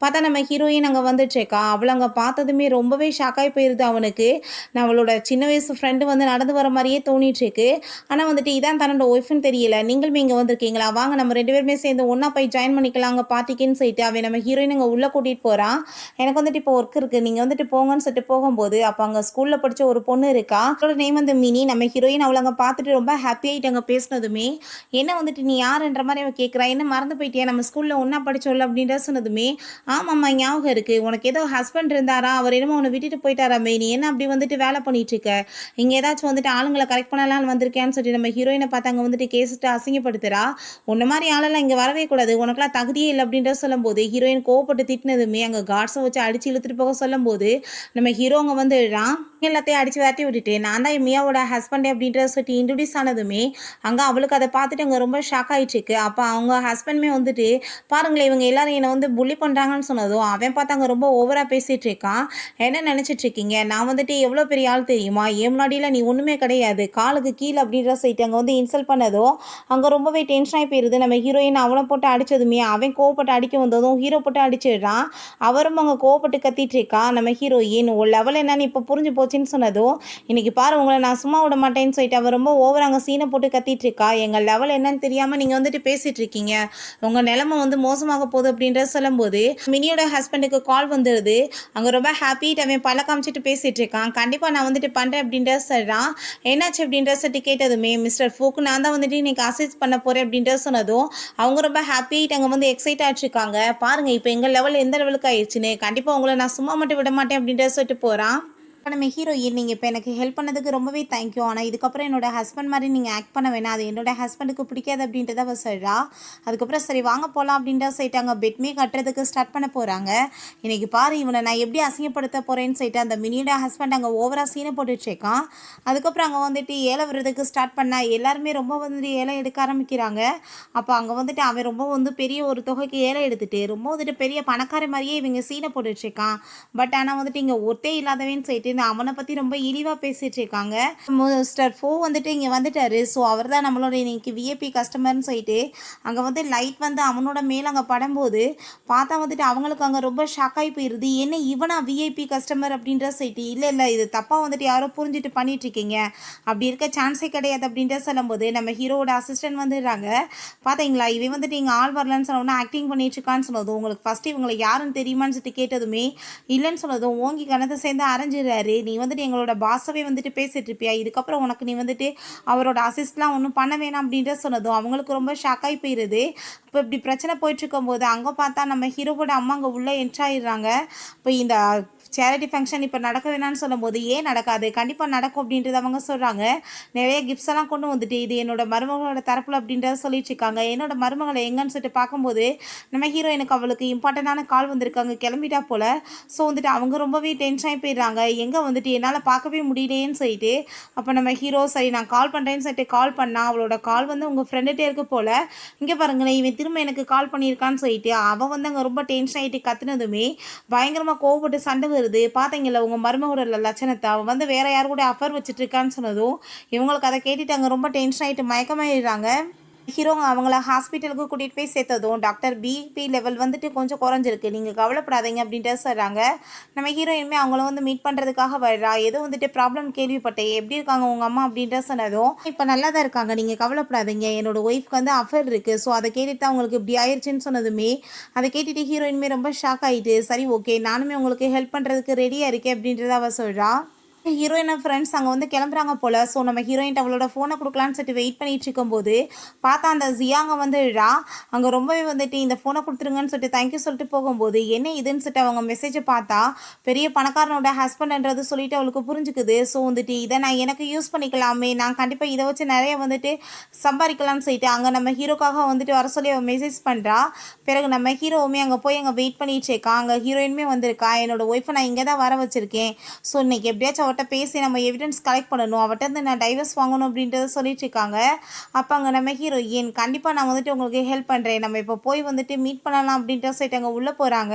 பார்த்தா நம்ம ஹீரோயின் அங்கே வந்துட்டுருக்கா. அவளை அங்கே பார்த்ததுமே ரொம்பவே ஷாக்காகி போயிடுது அவனுக்கு. நான் அவளோட சின்ன வயசு ஃப்ரெண்டு வந்து நடந்து வர மாதிரியே தோணிட்டுருக்கு. ஆனால் வந்துட்டு இதான் தன்னோட ஒய்ஃப்னு தெரியல, நீங்களுமே இங்கே வந்திருக்கீங்களா, வாங்க நம்ம 2 பேருமே சேர்ந்து ஒன்றா போய் ஜாயின் பண்ணிக்கலாங்க பார்ட்டிக்குன்னு சொல்லிட்டு அவன் நம்ம ஹீரோயின் அங்கே உள்ளே கூட்டிகிட்டு போகிறான். எனக்கு வந்துட்டு இப்போ ஒர்க் இருக்குது, நீங்கள் வந்துட்டு போங்கன்னு சொல்லிட்டு போகும்போது அப்போ அங்கே ஸ்கூலில் படித்த ஒரு பொண்ணு இருக்கா, அவளோட நேம் வந்து மினி. நம்ம ஹீரோயின் அவளை அங்கே பார்த்துட்டு ரொம்ப ஹாப்பியாகிட்டு அங்கே பேசினதுமே, என்ன வந்துட்டு நீ யாருன்ற மாதிரி அவள் கேட்குறா, என்ன மறந்து போயிட்டியா, நம்ம ஸ்கூலில் ஒன்றா படித்தோம்ல அப்படின்ற சொன்னதுமே, ஆமாம்மா ஞாபகம் இருக்குது, உனக்கு ஏதோ ஹஸ்பண்ட் இருந்தாரா, அவர் என்னமோ உன்னை விட்டுட்டு போயிட்டாராமே, நீ என்ன அப்படி வந்துட்டு வேலை பண்ணிட்டுருக்க, இங்கே ஏதாச்சும் வந்துட்டு ஆளுங்களை கரெக்ட் பண்ணலான்னு வந்திருக்கேன்னு சொல்லிட்டு நம்ம ஹீரோயினை பார்த்து அங்கே வந்துட்டு கேசிட்டு அசிங்கப்படுத்துகிறா. உன்ன மாதிரி ஆளெல்லாம் இங்கே வரவே கூடாது, உனக்குலாம் தகுதியே இல்லை அப்படின்றத சொல்லும்போது ஹீரோயின் கோவப்பட்டு திட்டினதுமே அங்கே கார்ட்ஸை வச்சு அடித்து இழுத்துட்டு போக சொல்லும்போது நம்ம ஹீரோங்க வந்து எல்லாத்தையும் அடித்து விரட்டி விட்டுட்டு நான் தான் மியாவோட ஹஸ்பண்டே அப்படின்றத சொல்லிட்டு இன்ட்ரடியூஸ் ஆனதுமே அங்கே அவளுக்கு அதை பார்த்துட்டு அங்கே ரொம்ப ஷாக் ஆகிட்டு இருக்கு. அப்போ அவங்க ஹஸ்பண்டுமே வந்துட்டு பாருங்களேன் இவங்க எல்லாரும் என்னை வந்து புள்ளி பண்ணுறாங்கன்னு சொன்னதும் அவன் பார்த்து அங்கே ரொம்ப ஓவராக பேசிகிட்டு இருக்கான். என்ன நினச்சிட்டு இருக்கீங்க, நான் வந்துட்டு எவ்வளோ பெரிய ஆள் தெரியுமா, என் முன்னாடியில் நீ ஒன்றுமே கிடையாது, காலுக்கு கீழே அப்படின்ற சொல்லிட்டு அங்கே வந்து இன்சல்ட் பண்ணதும் அங்கே ரொம்பவே டென்ஷன் ஆகி போயிடுது. நம்ம ஹீரோயின் அவனை போட்டு அடித்ததுமே அவன் கோவப்பட்டு அடிக்க வந்ததும் ஹீரோ போட்டு அடிச்சிடுறான். அவரும் அங்கே கோவப்பட்டு கத்திட்டு இருக்கா. நம்ம ஹீரோயின் ஒரு லெவல் என்னன்னு இப்போ புரிஞ்சு போச்சுன்னு சொன்னதும் இன்னைக்கு பாரு உங்களை நான் சும்மா விட மாட்டேன்னு சொல்லிட்டு அவர் ரொம்ப ஓவர் அங்கே சீனை போட்டு கத்திட்டு இருக்கா. எங்கள் லெவல் என்னன்னு தெரியாமல் நீங்கள் வந்துட்டு பேசிகிட்டு இருக்கீங்க, உங்கள் நிலைமை வந்து மோசமாக போகுது அப்படின்றத சொல்லும்போது மினியோட ஹஸ்பண்டுக்கு கால் வந்துடுது. அங்கே ரொம்ப ஹாப்பி அவன் பல காமிச்சிட்டு பேசிகிட்டு இருக்கான். கண்டிப்பாக நான் வந்துட்டு பண்ணுறேன் அப்படின்றத சொல்கிறான். என்னாச்சு அப்படின்றத சொல்லிட்டு கேட்டதுமே மிஸ்டர் ஃபூக்கு நான் தான் வந்துட்டு இன்னைக்கு அசைஸ் பண்ண போகிறேன் அப்படின்றத சொன்னதும் அவங்க ரொம்ப ஹாப்பி அங்கே வந்து எக்ஸைட் ஆகிட்ருக்காங்க. பாருங்கள் இப்போ எங்கள் லெவல் எந்த லெவலுக்கு ஆயிடுச்சுன்னு, கண்டிப்பாக உங்களை நான் சும்மா மட்டும் விட மாட்டேன் அப்படின்றத சொல்லிட்டு போகிறான். இப்போ நம்ம ஹீரோயின் நீங்கள் இப்போ எனக்கு ஹெல்ப் பண்ணதுக்கு ரொம்பவே தேங்க்யூ, ஆனால் இதுக்கப்புறம் என்னோட ஹஸ்பண்ட் மாதிரி நீங்கள் ஆக்ட் பண்ண வேணாம், அது என்னோட ஹஸ்பண்டுக்கு பிடிக்காது அப்படின்றத அவள் சொல்கிறா. அதுக்கப்புறம் சரி வாங்க போகலாம் அப்படின்ற சொல்லிட்டாங்க. பெட்மே கட்டுறதுக்கு ஸ்டார்ட் பண்ண போகிறாங்க. இன்றைக்கி பாரு இவனை நான் எப்படி அசிங்கப்படுத்த போகிறேன்னு சொல்லிட்டு அந்த மினியோட ஹஸ்பண்ட் அங்கே ஓவராக சீனை போட்டுட்ருக்கான். அதுக்கப்புறம் அங்கே வந்துட்டு ஏலம் விடுறதுக்கு ஸ்டார்ட் பண்ணால் எல்லாருமே ரொம்ப வந்துட்டு ஏலம் எடுக்க ஆரம்பிக்கிறாங்க. அப்போ அங்கே வந்துட்டு அவன் ரொம்ப வந்து பெரிய ஒரு தொகைக்கு ஏலம் எடுத்துகிட்டு ரொம்ப வந்துட்டு பெரிய பணக்கார மாதிரியே இவங்க சீனை போட்டுட்ருக்கான். பட் ஆனால் வந்துட்டு இங்கே ஒத்தே இல்லாதவன்னு சொல்லிட்டு அவனை பற்றி ரொம்ப இழிவாக பேசிகிட்டு இருக்காங்க. மிஸ்டர் ஃபோ வந்துட்டு இங்கே வந்துட்டாரு. ஸோ அவர் தான் நம்மளோட இன்னைக்கு விஐபி கஸ்டமர்னு சொல்லிட்டு அங்கே வந்து லைட் வந்து அவனோட மேலே அங்கே படும்போது பார்த்தா வந்துட்டு அவங்களுக்கு அங்கே ரொம்ப ஷாக்காகி போயிடுது. என்ன இவனா விஐபி கஸ்டமர் அப்படின்ற சொல்லிட்டு இல்லை இது தப்பாக வந்துட்டு யாரோ புரிஞ்சுட்டு பண்ணிட்டு இருக்கீங்க, அப்படி இருக்க சான்ஸே கிடையாது அப்படின்ற சொல்லும்போது நம்ம ஹீரோவோட அசிஸ்டன்ட் வந்துடுறாங்க. பார்த்தீங்களா இவன் வந்துட்டு இங்கே ஆள் வரலன்னு சொன்னோன்னா ஆக்டிங் பண்ணிட்டு இருக்கான்னு சொன்னதும் உங்களுக்கு ஃபஸ்ட்டு இவங்களை யாருன்னு தெரியுமான்னு சொல்லிட்டு கேட்டதுமே இல்லைன்னு சொன்னதும் ஓங்கி கணத்தை சேர்ந்து அரைஞ்சிடுறாரு. நீ வந்துட்டு எங்களோட பாஸவே வந்துட்டு பேசிட்டு இருப்பியா, இதுக்கப்புறம் உனக்கு நீ வந்துட்டு அவரோட அசிஸ்ட்லாம் ஒன்றும் பண்ண வேணாம் அப்படின்ற சொன்னதும் அவங்களுக்கு ரொம்ப ஷாக்காகி போயிடுது. இப்போ இப்படி பிரச்சனை போயிட்டு இருக்கும்போது அங்கே பார்த்தா நம்ம ஹீரோவோட அம்மா அங்கே உள்ளே என்ட்ராயிடுறாங்க. இப்போ இந்த சேரிட்டி ஃபங்க்ஷன் இப்போ நடக்க வேணான்னு சொல்லும்போது ஏன் நடக்காது, கண்டிப்பாக நடக்கும் அப்படின்றத அவங்க சொல்கிறாங்க. நிறைய கிஃப்ட்ஸ் எல்லாம் கொண்டு வந்துட்டு இது என்னோட மருமகளோட தரப்பில் அப்படின்றத சொல்லிட்டு இருக்காங்க. என்னோட மருமகளை எங்கன்னு சொல்லிட்டு பார்க்கும்போது நம்ம ஹீரோயினுக்கு அவளுக்கு இம்பார்ட்டண்டான கால் வந்திருக்காங்க, கிளம்பிட்டா போல். ஸோ வந்துட்டு அவங்க ரொம்பவே டென்ஷன் ஆகி போயிடுறாங்க. எங்கே வந்துட்டு என்னால் பார்க்கவே முடியலையேன்னு சொல்லிட்டு அப்போ நம்ம ஹீரோ சரி நான் கால் பண்ணுறேன்னு சொல்லிட்டு கால் பண்ணால் அவளோட கால் வந்து உங்கள் ஃப்ரெண்டுகிட்டே இருக்க போல். இங்கே பாருங்களேன் இவன் திரும்ப எனக்கு கால் பண்ணியிருக்கான்னு சொல்லிட்டு அவள் வந்து அங்கே ரொம்ப டென்ஷன் ஆகிட்டு கத்துனதுமே பயங்கரமாக கோவப்பட்டு சண்டை வருது. பார்த்தீங்களா உங்கள் மருமகளோட லட்சணத்தை, அவள் வந்து வேற யாரு கூட அஃபர் வச்சுட்டு இருக்கான்னு சொன்னதும் இவங்களுக்கு அதை கேட்டுட்டு அங்கே ரொம்ப டென்ஷன் ஆகிட்டு மயக்கமாயிடுறாங்க. ஹீரோ அவங்கள ஹாஸ்பிட்டலுக்கு கூட்டிகிட்டு போய் சேர்த்ததும் டாக்டர் பிபி லெவல் வந்துட்டு கொஞ்சம் குறைஞ்சிருக்கு, நீங்கள் கவலைப்படாதீங்க அப்படின்ட்டு சொல்கிறாங்க. நம்ம ஹீரோயினுமே அவங்கள வந்து மீட் பண்ணுறதுக்காக வர்றா. ஏதோ வந்துட்டு ப்ராப்ளம் கேள்விப்பட்டேன், எப்படி இருக்காங்க உங்கள் அம்மா அப்படின்ட்டு சொன்னதும் இப்போ நல்லா தான் இருக்காங்க, நீங்கள் கவலைப்படாதீங்க, என்னோட ஒய்ஃப்க்கு வந்து அஃபர் இருக்குது, ஸோ அதை கேட்டுட்டு தான் உங்களுக்கு இப்படி ஆயிடுச்சுன்னு சொன்னதுமே அதை கேட்டுட்டு ஹீரோயினுமே ரொம்ப ஷாக் ஆகிட்டு சரி ஓகே நானுமே உங்களுக்கு ஹெல்ப் பண்ணுறதுக்கு ரெடியாக இருக்கேன் அப்படின்றத அவள் சொல்கிறா. ஹீரோயின் ஃப்ரெண்ட்ஸ் அங்கே வந்து கிளம்புறாங்க போல். ஸோ நம்ம ஹீரோயின் அவளோட ஃபோனை கொடுக்கலான்னு சொல்லிட்டு வெயிட் பண்ணிட்டு இருக்கும்போது பார்த்தா அந்த ஜியாங்க வந்துடுறா. அங்கே ரொம்பவே வந்துட்டு இந்த ஃபோனை கொடுத்துருங்கன்னு சொல்லிட்டு தேங்க்யூ சொல்லிட்டு போகும்போது என்ன இதுன்னு சொல்லிட்டு அவங்க மெசேஜை பார்த்தா பெரிய பணக்காரனோட ஹஸ்பண்ட்ன்றது சொல்லிட்டு அவளுக்கு புரிஞ்சுக்குது. ஸோ வந்துட்டு இதை நான் எனக்கு யூஸ் பண்ணிக்கலாமே, நான் கண்டிப்பாக இதை வச்சு நிறைய வந்துட்டு சம்பாதிக்கலாம்னு சொல்லிட்டு அங்கே நம்ம ஹீரோக்காக வந்துட்டு வர சொல்லி அவள் மெசேஜ் பண்ணுறா. பிறகு நம்ம ஹீரோவுமே அங்கே போய் அங்கே வெயிட் பண்ணிட்டு இருக்கா. அங்கே ஹீரோயினுமே வந்திருக்கா. என்னோட ஒய்ஃபை நான் இங்கே தான் வர வச்சுருக்கேன், ஸோ இன்னைக்கு எப்படியாச்சும் அவட்ட பேசி நம்ம எவிடன்ஸ் கலெக்ட் பண்ணணும், அவட்ட இருந்து நான் டைவர்ஸ் வாங்கணும் அப்படின்றத சொல்லிட்டு இருக்காங்க. அப்போ அங்கே நம்ம ஹீரோயின் கண்டிப்பாக நான் வந்துட்டு உங்களுக்கு ஹெல்ப் பண்ணுறேன், நம்ம இப்போ போய் வந்துட்டு மீட் பண்ணலாம் அப்படின்ற சொல்லிட்டு அங்கே உள்ளே போகிறாங்க.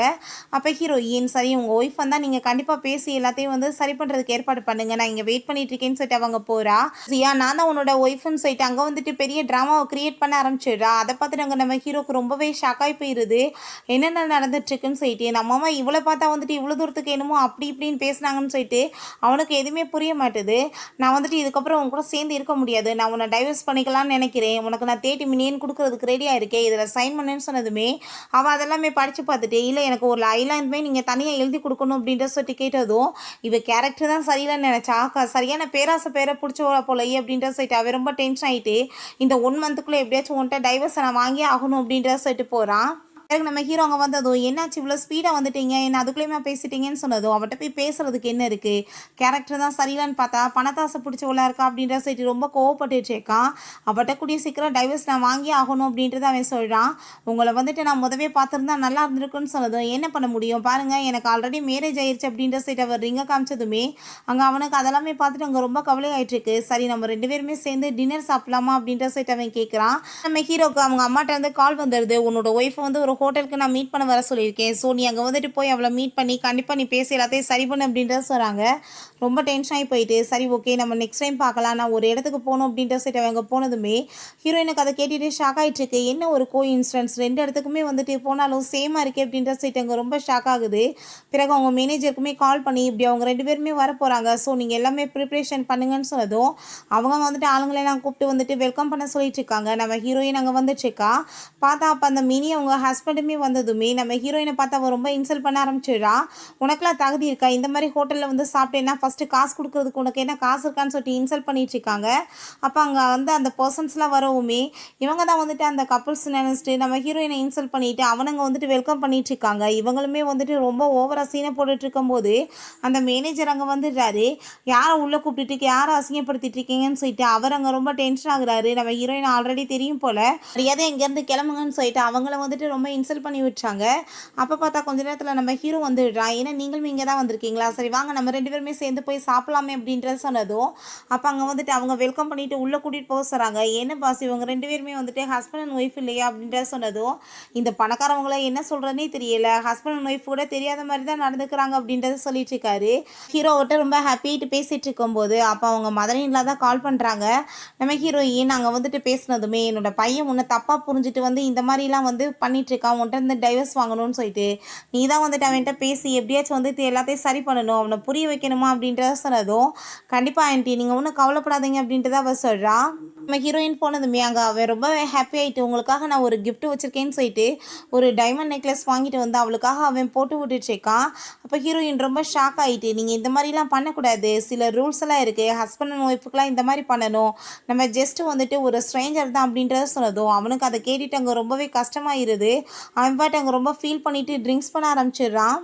அப்போ ஹீரோயின் சரி உங்கள் ஒய்ஃப் வந்தால் நீங்கள் கண்டிப்பாக பேசி எல்லாத்தையும் வந்து சரி பண்ணுறதுக்கு ஏற்பாடு பண்ணுங்க, நான் இங்கே வெயிட் பண்ணிட்டு இருக்கேன்னு சொல்லிட்டு அவங்க போகிறா. ஜியா நான் தான் உன்னோட ஒய்ஃப்னு சொல்லிட்டு அங்கே வந்துட்டு பெரிய ட்ராமாவை கிரியேட் பண்ண ஆரம்பிச்சிடுறா. அதை பார்த்துட்டு அங்கே நம்ம ஹீரோக்கு ரொம்பவே ஷாக்காகி போயிடுது. என்னென்ன நடந்துட்டுருக்குன்னு சொல்லிட்டு நம்ம அம்மா இவ்வளோ பார்த்தா வந்துட்டு இவ்வளோ தூரத்துக்கு என்னமோ அப்படி இப்படின்னு பேசுனாங்கன்னு சொல்லிட்டு அவனுக்கு எதுவுமே புரிய மாட்டுது. நான் வந்துட்டு இதுக்கப்புறம் உன் கூட சேர்ந்து இருக்க முடியாது, நான் உன்னை டைவர்ஸ் பண்ணிக்கலாம்னு நினைக்கிறேன், உனக்கு நான் 30 மில்லியன் கொடுக்குறதுக்கு ரெடியாக இருக்கேன், இதில் சைன் பண்ணுன்னு சொன்னதுமே அவள் அதெல்லாமே படித்து பார்த்துட்டு இல்லை எனக்கு ஒரு ஐலாண்டுமே நீங்கள் தனியாக எழுதி கொடுக்கணும் அப்படின்ற சொல்லிட்டு கேட்டதும் இவ கேரக்டர் தான் சரியில்லைன்னு நினச்சா சரியான பேராசை பேரை பிடிச்சவள போலையே அப்படின்ற சொல்லிட்டு அவன் ரொம்ப டென்ஷன் ஆகிட்டு இந்த 1 மந்த்துக்குள்ளே எப்படியாச்சும் உன்ட்ட டைவர்ஸை நான் வாங்கி ஆகணும் அப்படின்ற சொல்லிட்டு போகிறான். எனக்கு நம்ம ஹீரோ அங்கே வந்ததும் என்னாச்சு இவ்வளோ ஸ்பீடாக வந்துட்டீங்க என்ன அதுக்குள்ளேயுமா பேசிட்டீங்கன்னு சொன்னதும் அவட்ட போய் பேசுறதுக்கு என்ன இருக்குது கேரக்டர் தான் சரியில்லைன்னு பார்த்தா பணத்தாசை பிடிச்சவளா இருக்கா அப்படின்ற சொல்லிட்டு ரொம்ப கோவப்பட்டுட்டு இருக்கான். அவட்ட கூடிய சீக்கிரம் டைவர்ஸ் நான் வாங்கி ஆகணும் அப்படின்றத அவன் சொல்கிறான். உங்களை வந்துட்டு நான் முதவே பார்த்துருந்தா நல்லா இருந்திருக்குன்னு சொன்னதும் என்ன பண்ண முடியும் பாருங்கள் எனக்கு ஆல்ரெடி மேரேஜ் ஆயிடுச்சு அப்படின்ற சொல்லிட்டு அவர் ரிங்கை காமிச்சதுமே அங்கே அவனுக்கு அதெல்லாமே பார்த்துட்டு அங்கே ரொம்ப கவலை ஆயிட்டுருக்கு. சரி நம்ம 2 பேருமே சேர்ந்து டின்னர் சாப்பிடலாமா அப்படின்ற சொல்லிட்டு அவன் கேட்குறான். நம்ம ஹீரோக்கு அவங்க அம்மாட்ட இருந்து கால் வந்துடுது. உன்னோட ஒய்ஃபை வந்து ஒரு ஹோட்டலுக்கு நான் மீட் பண்ண வர சொல்லியிருக்கேன். ஸோ நீ அங்கே வந்துட்டு போய் அவளை மீட் பண்ணி கண்டிப்பாக நீ பேசி எல்லாத்தையும் சரி பண்ணு அப்படின்றத சொல்கிறாங்க. ரொம்ப டென்ஷன் ஆகி போயிட்டு சரி ஓகே நம்ம நெக்ஸ்ட் டைம் பார்க்கலாம் நான் ஒரு இடத்துக்கு போகணும் அப்படின்ற சொல்லிட்டு அவங்க போனதுமே ஹீரோயினுக்கு அதை கேட்டுட்டு ஷாக் ஆகிட்டுருக்கு. என்ன ஒரு கோ இன்சிடென்ட்ஸ் 2 இடத்துக்குமே வந்துட்டு போனாலும் சேமாக இருக்கே அப்படின்ற சொல்லிட்டு அங்கே ரொம்ப ஷாக் ஆகுது. பிறகு அவங்க மேனேஜருக்குமே கால் பண்ணி இப்படி அவங்க 2 பேருமே வர போகிறாங்க. ஸோ நீங்கள் எல்லாமே ப்ரிப்ரேஷன் பண்ணுங்கன்னு சொன்னதும் அவங்க வந்துட்டு ஆளுங்களெல்லாம் கூப்பிட்டு வந்துட்டு வெல்கம் பண்ண சொல்லிட்டு இருக்காங்க. நம்ம ஹீரோயின் அங்கே வந்துட்டுருக்கா. பார்த்தா அப்போ அந்த மினி அவங்க ஹஸ்பண்டுமே வந்ததுமே நம்ம ஹீரோயினை பார்த்து அவள் ரொம்ப இன்சல்ட் பண்ண ஆரம்பிச்சிடுறா. உனக்குலாம் தகுதி இருக்கா இந்த மாதிரி ஹோட்டலில் வந்து சாப்பிட்டேன்னா ஃபஸ்ட்டு காசு கொடுக்குறதுக்கு உனக்கு என்ன காசு இருக்கான்னு சொல்லிட்டு இன்சல்ட் பண்ணிட்டு இருக்காங்க. அப்போ அங்கே வந்து அந்த பர்சன்ஸ்லாம் வரவுமே இவங்க தான் வந்துட்டு அந்த கப்புள்ஸ் நினச்சிட்டு நம்ம ஹீரோயினை இன்சல்ட் பண்ணிட்டு அவனுங்க வந்துட்டு வெல்கம் பண்ணிட்டு இருக்காங்க. இவங்களுமே வந்துட்டு ரொம்ப ஓவராக சீனை போட்டுட்டு இருக்கும்போது அந்த மேனேஜர் அங்கே வந்துடுறாரு. யாரை உள்ளே கூப்பிட்டுட்டு யாரை அசிங்கப்படுத்திட்டு இருக்கீங்கன்னு சொல்லிட்டு அவர் அங்கே ரொம்ப டென்ஷன் ஆகுறாரு. நம்ம ஹீரோயின் ஆல்ரெடி தெரியும் போல் எதை எங்கேருந்து கிளம்புங்கன்னு சொல்லிட்டு அவங்கள வந்துட்டு ரொம்ப இன்சல்ட் பண்ணி விட்டாங்க. அப்போ பார்த்தா கொஞ்ச நேரத்தில் நம்ம ஹீரோ வந்துடுறான். ஏன்னா நீங்களும் இங்கே தான் வந்திருக்கீங்களா சரி வாங்க நம்ம 2 பேருமே சேர்ந்து போய் சாப்பிடலாமே அப்படின்றத சொன்னதும் அப்போ அங்கே வந்துட்டு அவங்க வெல்கம் பண்ணிட்டு உள்ளே கூட்டிகிட்டு போக சொல்கிறாங்க. என்ன பாஸ் இவங்க 2 பேருமே வந்துட்டு ஹஸ்பண்ட் அண்ட் ஒய்ஃப் இல்லையா அப்படின்றத சொன்னதும் இந்த பணக்காரவங்கள என்ன சொல்கிறதுனே தெரியல ஹஸ்பண்ட் அண்ட் ஒய்ஃப் கூட தெரியாத மாதிரி தான் நடந்துக்கிறாங்க அப்படின்றத சொல்லிட்டு இருக்காரு. ஹீரோவிட்ட ரொம்ப ஹாப்பிட்டு பேசிகிட்டு இருக்கும்போது அப்போ அவங்க மதனின்ல தான் கால் பண்ணுறாங்க. நம்ம ஹீரோயின் நாங்கள் வந்துட்டு பேசினதுமே என்னோட பையன் உன்னை தப்பாக புரிஞ்சுட்டு வந்து இந்த மாதிரிலாம் வந்து பண்ணிகிட்ருக்கான் உன்கிட்ட இருந்து டைவர்ஸ் வாங்கணும்னு சொல்லிட்டு நீ தான் வந்துட்டு அவன்கிட்ட பேசி எப்படியாச்சும் வந்துட்டு எல்லாத்தையும் சரி பண்ணணும் அவனை புரிய வைக்கணுமா அப்படின்றத சொன்னதும் கண்டிப்பாக ஆண்டி நீங்கள் ஒன்றும் கவலைப்படாதீங்க அப்படின்ட்டு தான் அவள் சொல்கிறா. நம்ம ஹீரோயின் போனதுமே அங்கே அவன் ரொம்ப ஹாப்பி ஆகிட்டு உங்களுக்காக நான் ஒரு கிஃப்ட் வச்சுருக்கேன்னு சொல்லிட்டு ஒரு டைமண்ட் நெக்லஸ் வாங்கிட்டு வந்து அவளுக்காக அவன் போட்டு விட்டுட்ருக்கான். அப்போ ஹீரோயின் ரொம்ப ஷாக் ஆகிட்டு நீங்கள் இந்த மாதிரிலாம் பண்ணக்கூடாது சில ரூல்ஸ் எல்லாம் இருக்குது ஹஸ்பண்ட் அண்ட் ஒய்ஃபுக்கெலாம் இந்த மாதிரி பண்ணணும் நம்ம ஜஸ்ட்டு வந்துட்டு ஒரு ஸ்ட்ரேஞ்சர் தான் அப்படின்றத சொன்னதும் அவனுக்கு அதை கேட்டுட்டு அங்கே ரொம்பவே கஷ்டமாயிருது. அவன் பாட்டு அங்கே ரொம்ப ஃபீல் பண்ணிவிட்டு ட்ரிங்க்ஸ் பண்ண ஆரம்பிச்சிடுறான்.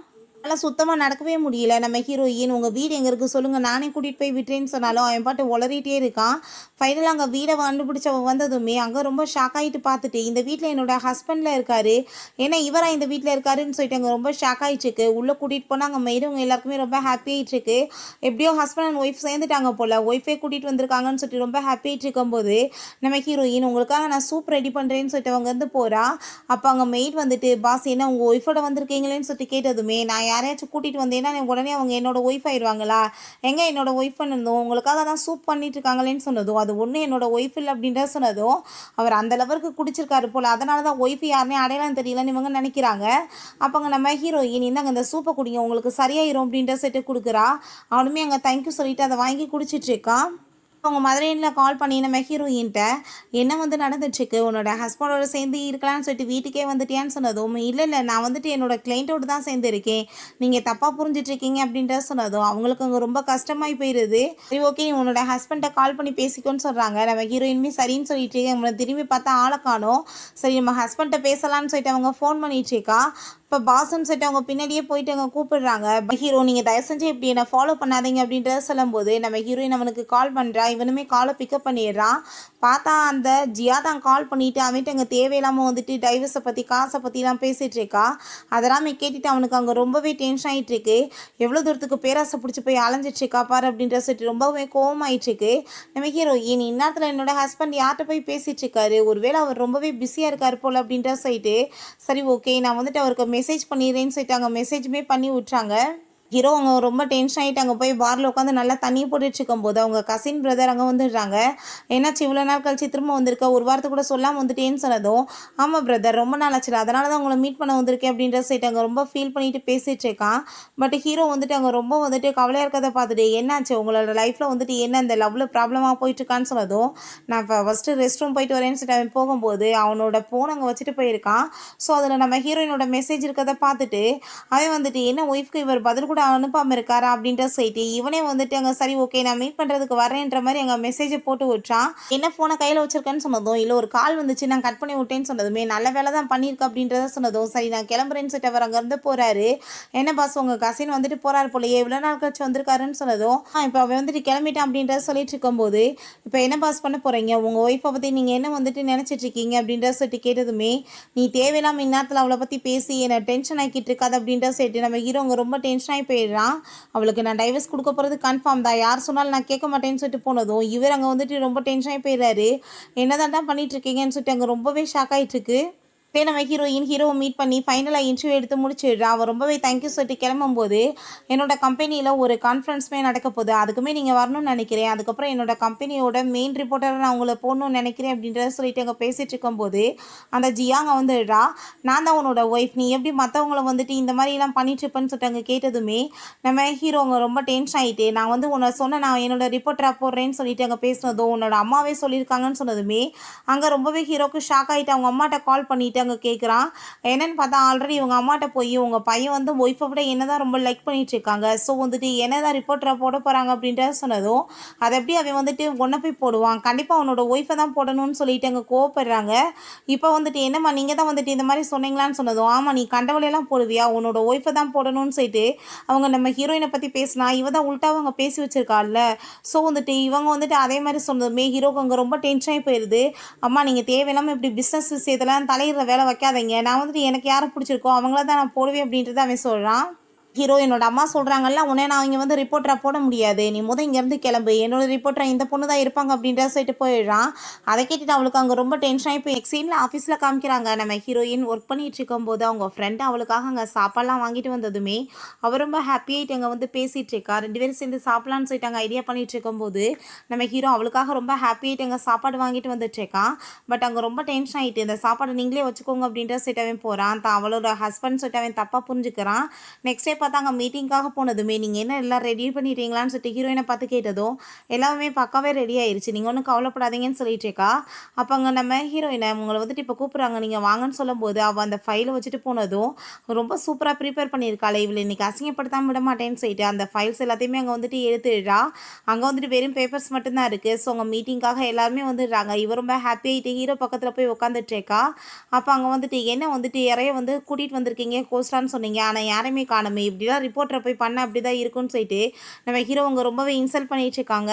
அதெல்லாம் சுத்தமாக நடக்கவே முடியல. நம்ம ஹீரோயின் உங்கள் வீடு எங்கே இருக்குது சொல்லுங்கள் நானே கூட்டிகிட்டு போய் விட்டுறேன்னு சொன்னாலும் அவன் பாட்டு உளறிட்டே இருக்கான். ஃபைனலாக அங்கே வீடை கண்டுபிடிச்சவன் வந்ததுமே அங்கே ரொம்ப ஷாக் ஆகிட்டு பார்த்துட்டு இந்த வீட்டில் என்னோடய ஹஸ்பண்டில் இருக்கார் ஏன்னா இவராக இந்த வீட்டில் இருக்காருன்னு சொல்லிட்டு அங்கே ரொம்ப ஷாக் ஆகிட்டுருக்கு. உள்ளே கூட்டிகிட்டு போனால் அங்கே மெய்டவங்க எல்லாருக்குமே ரொம்ப ஹாப்பி ஆகிட்டுருக்கு. எப்படியோ ஹஸ்பண்ட் அண்ட் ஒய்ஃப் சேர்ந்துட்டாங்க போல் ஒய்ஃபே கூட்டிகிட்டு வந்திருக்காங்கன்னு சொல்லிட்டு ரொம்ப ஹாப்பி ஆகிட்டு இருக்கும்போது நம்ம ஹீரோயின் உங்களுக்காக நான் சூப் ரெடி பண்ணுறேன்னு சொல்லிட்டு அவங்க வந்து போகிறா. அப்போ அங்கே மெய்ட் வந்துட்டு பாஸ் என்ன உங்கள் ஒய்ஃபோட வந்திருக்கீங்களேன்னு சொல்லிட்டு கேட்டதுமே நான் யாரையாச்சும் கூட்டிகிட்டு வந்தேன்னா உடனே அவங்க என்னோட ஒய்ஃப் ஆயிடுவாங்களா எங்கே என்னோட ஒய்ஃப் இருந்தோம் உங்களுக்காக தான் சூப் பண்ணிட்டு இருக்காங்களேன்னு சொன்னதும் அது ஒன்றும் என்னோட ஒய்ஃப் இல்லை அப்படின்றத சொன்னதும் அவர் அந்த லெவலுக்கு குடிச்சிருக்காரு போல் அதனால தான் ஒய்ஃப் யாருனே அடையாளம் தெரியலன்னு இவங்க நினைக்கிறாங்க. அப்போங்க நம்ம ஹீரோயின் இந்தாங்க இந்த சூப்பை குடிங்க உங்களுக்கு சரியாயிரும் அப்படின்ற செட்டு கொடுக்குறா. அவனுமே அங்கே தேங்க்யூ சொல்லிட்டு அதை வாங்கி குடிச்சிட்ருக்கான். அவங்க மதுரையில் கால் பண்ணி நம்ம ஹீரோயின்ட்ட என்ன வந்து நடந்துட்டுருக்கு உன்னோட ஹஸ்பண்டோட சேர்ந்து இருக்கலாம்னு சொல்லிட்டு வீட்டுக்கே வந்துட்டியான்னு சொன்னதும் இல்லை நான் வந்துட்டு என்னோட கிளைண்ட்டோடு தான் சேர்ந்து இருக்கேன் நீங்கள் தப்பாக புரிஞ்சிட்ருக்கீங்க அப்படின்றத சொன்னதும் அவங்களுக்கு அங்கே ரொம்ப கஷ்டமாகி போயிடுது. சரி ஓகே உன்னோட ஹஸ்பண்டை கால் பண்ணி பேசிக்கோன்னு சொல்கிறாங்க. நம்ம ஹீரோயினுமே சரின்னு சொல்லிட்டு நம்மளை திரும்பி பார்த்தா ஆளை காணோம். சரி நம்ம ஹஸ்பண்ட்டை பேசலான்னு சொல்லிட்டு அவங்க ஃபோன் பண்ணிட்டுருக்கா. இப்போ பாசன்னு சொல்லிட்டு அவங்க பின்னாடியே போயிட்டு அவங்க கூப்பிடுறாங்க. ஹீரோ நீங்கள் தயவு செஞ்சு இப்படி என்னை ஃபாலோ பண்ணாதீங்க அப்படின்றத சொல்லும்போது நம்ம ஹீரோயின் அவனுக்கு கால் பண்ணுறா. இவனுமே காலை பிக்கப் பண்ணிடுறான். பார்த்தா அந்த ஜியா தான் கால் பண்ணிவிட்டு அவன்கிட்ட அங்கே தேவையில்லாமல் வந்துட்டு டைவர்ஸை பற்றி காசை பற்றிலாம் பேசிகிட்டு இருக்கா. அதெல்லாமே கேட்டுட்டு அவனுக்கு அங்கே ரொம்பவே டென்ஷன் ஆகிட்டுருக்கு. எவ்வளோ தூரத்துக்கு பேராசை பிடிச்சி போய் அலைஞ்சிட்ருக்கா பாரு அப்படின்ற சொல்லிட்டு ரொம்பவே கோவமாயிட்டுருக்கு. நம்ம ஹீரோயின் இந்நேரத்தில் என்னோட ஹஸ்பண்ட் யார்கிட்ட போய் பேசிகிட்ருக்காரு ஒருவேளை அவர் ரொம்பவே பிஸியாக இருக்கார் போல் அப்படின்ற சொல்லிட்டு சரி ஓகே நான் வந்துட்டு அவருக்கு மெசேஜ் பண்ணிடுறேன்னு சொல்லிட்டு அங்கே மெசேஜுமே பண்ணி விட்றாங்க. ஹீரோ அவங்க ரொம்ப டென்ஷன் ஆகிட்டு அங்கே போய் பாரில் உட்காந்து நல்லா தண்ணி போட்டுட்டு இருக்கும்போது அவங்க கசின் பிரதர் அங்கே வந்துடுறாங்க. என்னாச்சு இவ்வளோ நாள் கழிச்சு திரும்ப வந்திருக்க ஒரு வாரத்தை கூட சொல்லாமல் வந்துட்டேன்னு சொன்னதும் ஆமாம் பிரதர் ரொம்ப நாள் ஆச்சு அதனால தான் உங்களை மீட் பண்ண வந்திருக்கேன் அப்படின்ற சைட்டு அங்கே ரொம்ப ஃபீல் பண்ணிட்டு பேசிகிட்டு இருக்கான். பட் ஹீரோ வந்துட்டு அங்கே ரொம்ப வந்துட்டு கவலையாக இருக்கிறத பார்த்துட்டு என்னாச்சு உங்களோட லைஃப்பில் வந்துட்டு என்ன இந்த லவ்வில் ப்ராப்ளமாக போயிட்டுருக்கான்னு சொன்னதும் நான் இப்போ ஃபஸ்ட்டு ரெஸ்ட் ரூம் போயிட்டு வரேன்னு சொல்லிட்டு அவன் போகும்போது அவனோட ஃபோன் அங்கே வச்சுட்டு போயிருக்கான். ஸோ அதில் நம்ம ஹீரோயினோட மெசேஜ் இருக்கிறத பார்த்துட்டு அவன் வந்துட்டு என்ன ஒய்ஃப்க்கு இவர் பதில் கூட அனுப்பாமல் இருக்காரா அப்படின்ற சொல்லிட்டு இவனே வந்துட்டு அங்கே சரி ஓகே நான் மீட் பண்ணுறதுக்கு வரேன்ற மாதிரி அங்கே மெசேஜை போட்டு விட்டுறான். என்ன ஃபோனை கையில் வச்சிருக்கேன்னு சொன்னதும் இல்லை ஒரு கால் வந்துச்சு நான் கட் பண்ணி விட்டேன்னு சொன்னதுமே நல்ல வேலை தான் பண்ணியிருக்க அப்படின்றத சொன்னதும் சரி நான் கிளம்புறேன்னு சொல்லிட்டு அவர் அங்கேருந்து போகிறாரு. என்ன பாஸ் உங்கள் கசின் வந்துட்டு போகிறாரு போலையே இவ்வளோ நாள் கழிச்சு வந்திருக்காருன்னு சொன்னதும் இப்போ அவன் வந்துட்டு கிளம்பிட்டான் அப்படின்றத சொல்லிட்டு இருக்கும்போது இப்போ என்ன பாஸ் பண்ண போகிறீங்க உங்கள் ஒய்ஃபை பற்றி நீங்கள் என்ன வந்துட்டு நினச்சிட்டு இருக்கீங்க அப்படின்றத சொல்லிட்டு கேட்டதுமே நீ தேவையில்லாமல் இந்நேரத்தில் அவளை பற்றி பேசி என்னை டென்ஷன் ஆக்கிட்டு இருக்காது அப்படின்ற சொல்லிட்டு நம்ம ஹீரோங்க ரொம்ப டென்ஷன் ஆகி போயிடுறான். அவளுக்கு நான் டைவர்ஸ் கொடுக்க போகிறது கன்ஃபார்ம் தான் யார் சொன்னாலும் நான் கேட்க மாட்டேன்னு சொல்லிட்டு போனதும் இவர் அங்கே வந்துட்டு ரொம்ப டென்ஷன் ஆகி போயிடுறாரு. என்னதான் தான் பண்ணிட்டு இருக்கீங்கன்னு சொல்லிட்டு அங்கே ரொம்பவே ஷாக் ஆகிட்டு இருக்கு. நம்ம ஹீரோவை மீட் பண்ணி ஃபைனலாக இன்டர்வியூ எடுத்து முடிச்சிடுறா. அவள் ரொம்பவே தேங்க்யூ சொல்லிட்டு கிளம்பும்போது என்னோட கம்பெனியில் ஒரு கான்ஃபரன்ஸுமே நடக்க போகுது அதுக்குமே நீங்கள் வரணும்னு நினைக்கிறேன். அதுக்கப்புறம் என்னோட கம்பெனியோட மெயின் ரிப்போர்ட்டரை நான் உங்களை போடணும்னு நினைக்கிறேன் அப்படின்றத சொல்லிட்டு அங்கே பேசிகிட்டு இருக்கும்போது அந்த ஜியாங்க வந்துடுறா. நான் தான் உன்னோட ஒய்ஃப் நீ எப்படி மற்றவங்கள வந்துட்டு இந்த மாதிரிலாம் பண்ணிட்டுருப்பேன்னு சொல்லிட்டு அங்கே கேட்டதுமே நம்ம ஹீரோங்க ரொம்ப டென்ஷன் ஆகிட்டு நான் வந்து உன்னை சொன்ன நான் என்னோட ரிப்போர்ட்டராக போடுறேன்னு சொல்லிட்டு அங்கே பேசினதும் உன்னோட அம்மாவே சொல்லியிருக்காங்கன்னு சொன்னதுமே அங்கே ரொம்பவே ஹீரோக்கு ஷாக் ஆகிட்டு அவங்க அம்மாட்ட கால் பண்ணிவிட்டு அங்கே கேட்குறான். என்னன்னு பார்த்தா ஆல்ரெடி இவங்க அம்மாட்ட போய் உங்கள் பையன் வந்து ஒய்ஃபை விட என்ன தான் ரொம்ப லைக் பண்ணிட்டு இருக்காங்க ஸோ வந்துட்டு என்ன தான் ரிப்போர்ட்டராக போட போகிறாங்க அப்படின்றத சொன்னதும் அதை எப்படி அவன் வந்துட்டு ஒன்றை போய் போடுவான் கண்டிப்பாக அவனோட ஒய்ஃபை தான் போடணும்னு சொல்லிட்டு அங்கே கோவப்படுறாங்க. இப்போ வந்துட்டு என்னம்மா நீங்கள் தான் வந்துட்டு இந்த மாதிரி சொன்னீங்களான்னு சொன்னதும் ஆமாம் நீ கண்டவளையெல்லாம் போடுவியா உன்னோட ஒய்ஃபை தான் போடணும்னு சொல்லிட்டு அவங்க நம்ம ஹீரோயினை பற்றி பேசினா இவ தான் உள்ட்டாக அவங்க பேசி வச்சிருக்காள்ல. ஸோ வந்துட்டு இவங்க வந்துட்டு அதே மாதிரி சொன்னதுமே ஹீரோக்கு அங்கே ரொம்ப டென்ஷன் ஆகி போயிடுது. அம்மா நீங்கள் தேவையில்லாமல் இப்படி பிஸ்னஸ் விஷயத்தெல்லாம் தலையிடுற வேலை வைக்காதீங்க நான் வந்துட்டு எனக்கு யாரை பிடிச்சிருக்கோ அவங்கள தான் நான் போடுவேன் அப்படின்றத அவன் சொல்கிறான். ஹீரோ என்னோட அம்மா சொல்கிறாங்கல்ல உடனே நான் இங்கே வந்து ரிப்போர்ட்டராக போட முடியாது நீ இங்கேருந்து கிளம்பு என்னோட ரிப்போர்ட்டராக இந்த பொண்ணு தான் இருப்பாங்க அப்படின்ற சொல்லிட்டு போயிடுறான். அதை கேட்டுட்டு அவளுக்கு அங்கே ரொம்ப டென்ஷன் ஆகி போய் எக்ஸீனில் ஆஃபீஸில் காமிக்கிறாங்க நம்ம ஹீரோயின் ஒர்க் பண்ணிட்டு இருக்கும்போது அவங்க ஃப்ரெண்டு அவளுக்காக அங்கே சாப்பாடெலாம் வாங்கிட்டு வந்ததுமே அவள் ரொம்ப ஹாப்பியாகிட்டு அங்கே வந்து பேசிகிட்டு இருக்கா. 2 பேரும் சேர்ந்து சாப்பிட்லான்னு சொல்லிட்டு அங்கே ஐடியா பண்ணிட்டு இருக்கும்போது நம்ம ஹீரோ அவளுக்காக ரொம்ப ஹாப்பியாகிட்டு அங்கே சாப்பாடு வாங்கிட்டு வந்துட்டுருக்கான். பட் அங்கே ரொம்ப டென்ஷன் ஆகிட்டு இந்த சாப்பாடு நீங்களே வச்சுக்கோங்க அப்படின்ற சொல்லிட்டு அவன் போகிறான். அவளோட ஹஸ்பண்ட் சொல்லிட்டு அவன் தப்பாக புரிஞ்சுக்கிறான். நெக்ஸ்ட் டே பார்த்தாங்க மீட்டிங்காக போனதுமே நீங்கள் என்ன எல்லாம் ரெடி பண்ணிட்டீங்களான்னு சொல்லிட்டு ஹீரோயினை பார்த்து கேட்டதும் எல்லாமே பக்காவே ரெடி ஆயிடுச்சு நீங்கள் ஒன்றும் கவலைப்படாதீங்கன்னு சொல்லிட்டு இருக்கா. அப்போ அங்கே நம்ம ஹீரோயினை உங்களை வந்துட்டு இப்போ கூப்பிட்றாங்க நீங்கள் வாங்கன்னு சொல்லும்போது அவள் அந்த ஃபைலை வச்சுட்டு போனதும் ரொம்ப சூப்பராக ப்ரிப்பேர் பண்ணியிருக்காள் இவள் இன்றைக்கி அசிங்கப்படுத்தாமல் விட மாட்டேன்னு சொல்லிட்டு அந்த ஃபைல்ஸ் எல்லாத்தையுமே அங்கே வந்துட்டு எடுத்துடுறா. அங்கே வந்துட்டு வெறும் பேப்பர்ஸ் மட்டும்தான் இருக்குது. ஸோ அங்கே மீட்டிங்காக எல்லாருமே வந்துடுறாங்க. இவர் ரொம்ப ஹாப்பியாகிட்டு ஹீரோ பக்கத்தில் போய் உட்காந்துட்ருக்கா. அப்போ அங்கே வந்துட்டு என்ன வந்துட்டு யாரையோ வந்து கூட்டிகிட்டு வந்திருக்கீங்க கோஸ்டான்னு சொன்னீங்க ஆனால் யாரையுமே காணுமே இப்படிலாம் ரிப்போர்ட்டரை போய் பண்ண அப்படி தான் இருக்குன்னு சொல்லிட்டு நம்ம ஹீரோ அங்கே ரொம்பவே இன்சல்ட் பண்ணிட்டு இருக்காங்க.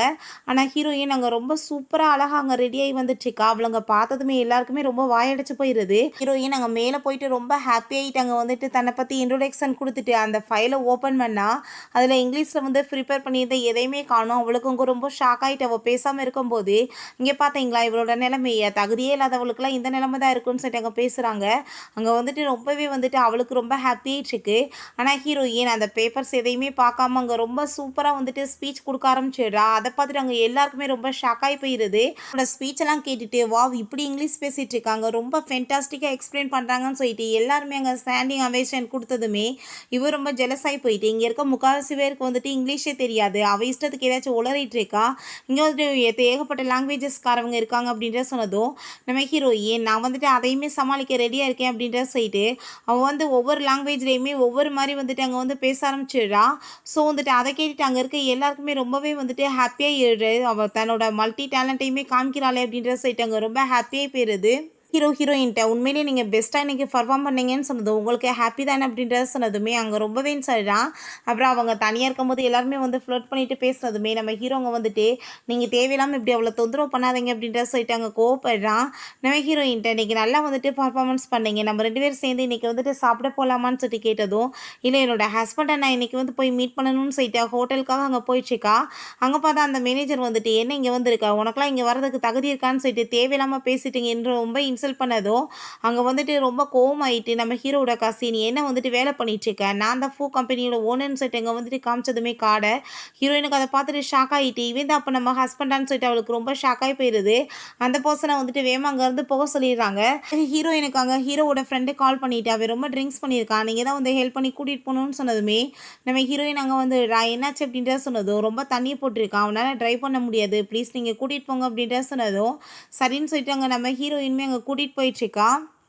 ஆனால் ஹீரோயின் அங்கே ரொம்ப சூப்பராக அழகாக அங்கே ரெடியாகி வந்துட்டுருக்கா. அவளங்க பார்த்ததுமே எல்லாருக்குமே ரொம்ப வாயடிச்சு போயிடுது. ஹீரோயின் அங்கே மேலே போயிட்டு ரொம்ப ஹாப்பியாகிட்டு அங்கே வந்துட்டு தன்னை பற்றி இன்ட்ரோடக்ஷன் கொடுத்துட்டு அந்த ஃபைலை ஓப்பன் பண்ணால் அதில் இங்கிலீஷில் வந்து ப்ரிப்பேர் பண்ணியிருந்த எதையுமே காணும். அவளுக்கு அங்கே ரொம்ப ஷாக் ஆகிட்டு அவள் பேசாமல் இருக்கும்போது இங்கே பார்த்தீங்களா இவளோட நிலைமையை தகுதியே இல்லாதவளுக்குலாம் இந்த நிலைமை தான் இருக்குன்னு சொல்லிட்டு அங்கே பேசுகிறாங்க. அங்கே வந்துட்டு ரொம்பவே வந்துட்டு அவளுக்கு ரொம்ப ஹாப்பியாகிட்டு இருக்கு. ஆனால் ஹீரோயின் அந்த பேப்பர்ஸ் எதையுமே பார்க்காம அங்கே ரொம்ப சூப்பராக வந்துட்டு ஸ்பீச் கொடுக்க ஆரம்பிச்சிடுறா. அதை பார்த்துட்டு அங்கே எல்லாருக்குமே ரொம்ப ஷாக்காகி போயிடுது. அவனோட ஸ்பீச்செல்லாம் கேட்டுட்டு வாவ் இப்படி இங்கிலீஷ் பேசிகிட்டு இருக்காங்க ரொம்ப ஃபென்டாஸ்டிக்காக எக்ஸ்பிளைன் பண்ணுறாங்கன்னு சொல்லிட்டு எல்லாருமே அங்கே ஸ்டாண்டிங் அவேஷன் கொடுத்ததுமே இவர் ரொம்ப ஜெலஸாகி போயிட்டு இங்கே இருக்க முக்கால்வாசி பேருக்கு வந்துட்டு இங்கிலீஷே தெரியாது அவள் இஷ்டத்துக்கு ஏதாச்சும் உளறிட்டு இருக்கா. இங்கே வந்துட்டு ஏகப்பட்ட லாங்குவேஜஸ்காரவங்க இருக்காங்க அப்படின்ற சொன்னதும் நம்ம ஹீரோயின் நான் வந்துட்டு அதையுமே சமாளிக்க ரெடியாக இருக்கேன் அப்படின்ற சொல்லிட்டு அவள் வந்து ஒவ்வொரு லாங்குவேஜ்லேயுமே ஒவ்வொரு மாதிரி வந்துட்டு அங்கே வந்து பேச ஆரம்பிச்சிடுறா. ஸோ வந்துட்டு அதை கேட்டுட்டு அங்கே இருக்க எல்லாருக்குமே ரொம்பவே வந்துட்டு ஹாப்பியாக அவள் தன்னோட மல்டி டேலண்ட்டையுமே காமிக்கிறாளே அப்படின்ற சொல்லிட்டு அங்கே ரொம்ப ஹாப்பியாக போயிடுது. ஹீரோயின்ட்ட உண்மையிலேயே நீங்கள் பெஸ்ட்டாக இன்றைக்கி பர்ஃபார்ம் பண்ணீங்கன்னு சொன்னது உங்களுக்கு ஹாப்பி தானே அப்படின்றத சொன்னதுமே அங்கே ரொம்பவே சொல்கிறான். அப்புறம் அவங்க தனியாக இருக்கும்போது எல்லாருமே வந்து ஃப்ளோட் பண்ணிட்டு பேசுனதுமே நம்ம ஹீரோங்க வந்துட்டு நீங்கள் தேவையில்லாமல் இப்படி அவ்வளோ தொந்தரவு பண்ணாதீங்க அப்படின்றத சொல்லிட்டு அங்கே கோவப்படுறான். நம்ம ஹீரோயின்ட்ட இன்றைக்கி நல்லா வந்துட்டு பர்ஃபார்மன்ஸ் பண்ணீங்க நம்ம 2 பேரும் சேர்ந்து இன்றைக்கி வந்துட்டு சாப்பிட போகலாமான்னு சொல்லிட்டு கேட்டதும் இல்லை என்னோட ஹஸ்பண்டை நான் இன்றைக்கி வந்து போய் மீட் பண்ணணும்னு சொல்லிட்டு ஹோட்டலுக்காக அங்கே போயிடுச்சுக்கா. அங்கே பார்த்தா அந்த மேனேஜர் வந்துட்டு என்ன இங்கே வந்திருக்கா உனக்குலாம் இங்கே வரதுக்கு தகுதி இருக்கான்னு சொல்லிட்டு தேவையில்லாமல் பேசிட்டீங்க என்று ரொம்ப இன்சல்ட் பண்ணதும் அங்கே வந்துட்டு ரொம்ப கோவமாயிட்டு நம்ம ஹீரோட கசின் என்ன வந்துட்டு வேலை பண்ணிட்டு இருக்கேன் நான் தான் ஃபூ கம்பெனியோட ஓனர்னு சொல்லிட்டு இங்கே வந்துட்டு காமிச்சதுமே காடை ஹீரோயினுக்கு அதை பார்த்துட்டு ஷாக் ஆகிட்டு இவன் தான் அப்போ நம்ம ஹஸ்பண்டான்னு சொல்லிட்டு அவளுக்கு ரொம்ப ஷாக் ஆகி போயிடுது. அந்த பர்சனை வந்துட்டு வேமா அங்கேருந்து போக சொல்லிடுறாங்க. ஹீரோயினுக்கு அங்கே ஹீரோவோட ஃப்ரெண்டு கால் பண்ணிட்டு அவன் ரொம்ப ட்ரிங்க்ஸ் பண்ணியிருக்கான் நீங்கள் தான் வந்து ஹெல்ப் பண்ணி கூட்டிகிட்டு போகணும்னு சொன்னதுமே நம்ம ஹீரோயின் அங்கே வந்து என்னாச்சு அப்படின்றத சொன்னதும் ரொம்ப தண்ணி போட்டிருக்கான் அவனால் ட்ரைவ் பண்ண முடியாது ப்ளீஸ் நீங்கள் கூட்டிகிட்டு போங்க அப்படின்றத சொன்னதும் சரின்னு சொல்லிட்டு அங்கே நம்ம ஹீரோயின்மே அங்கே கூட்டிகிட்டு போயிட்டுருக்கா.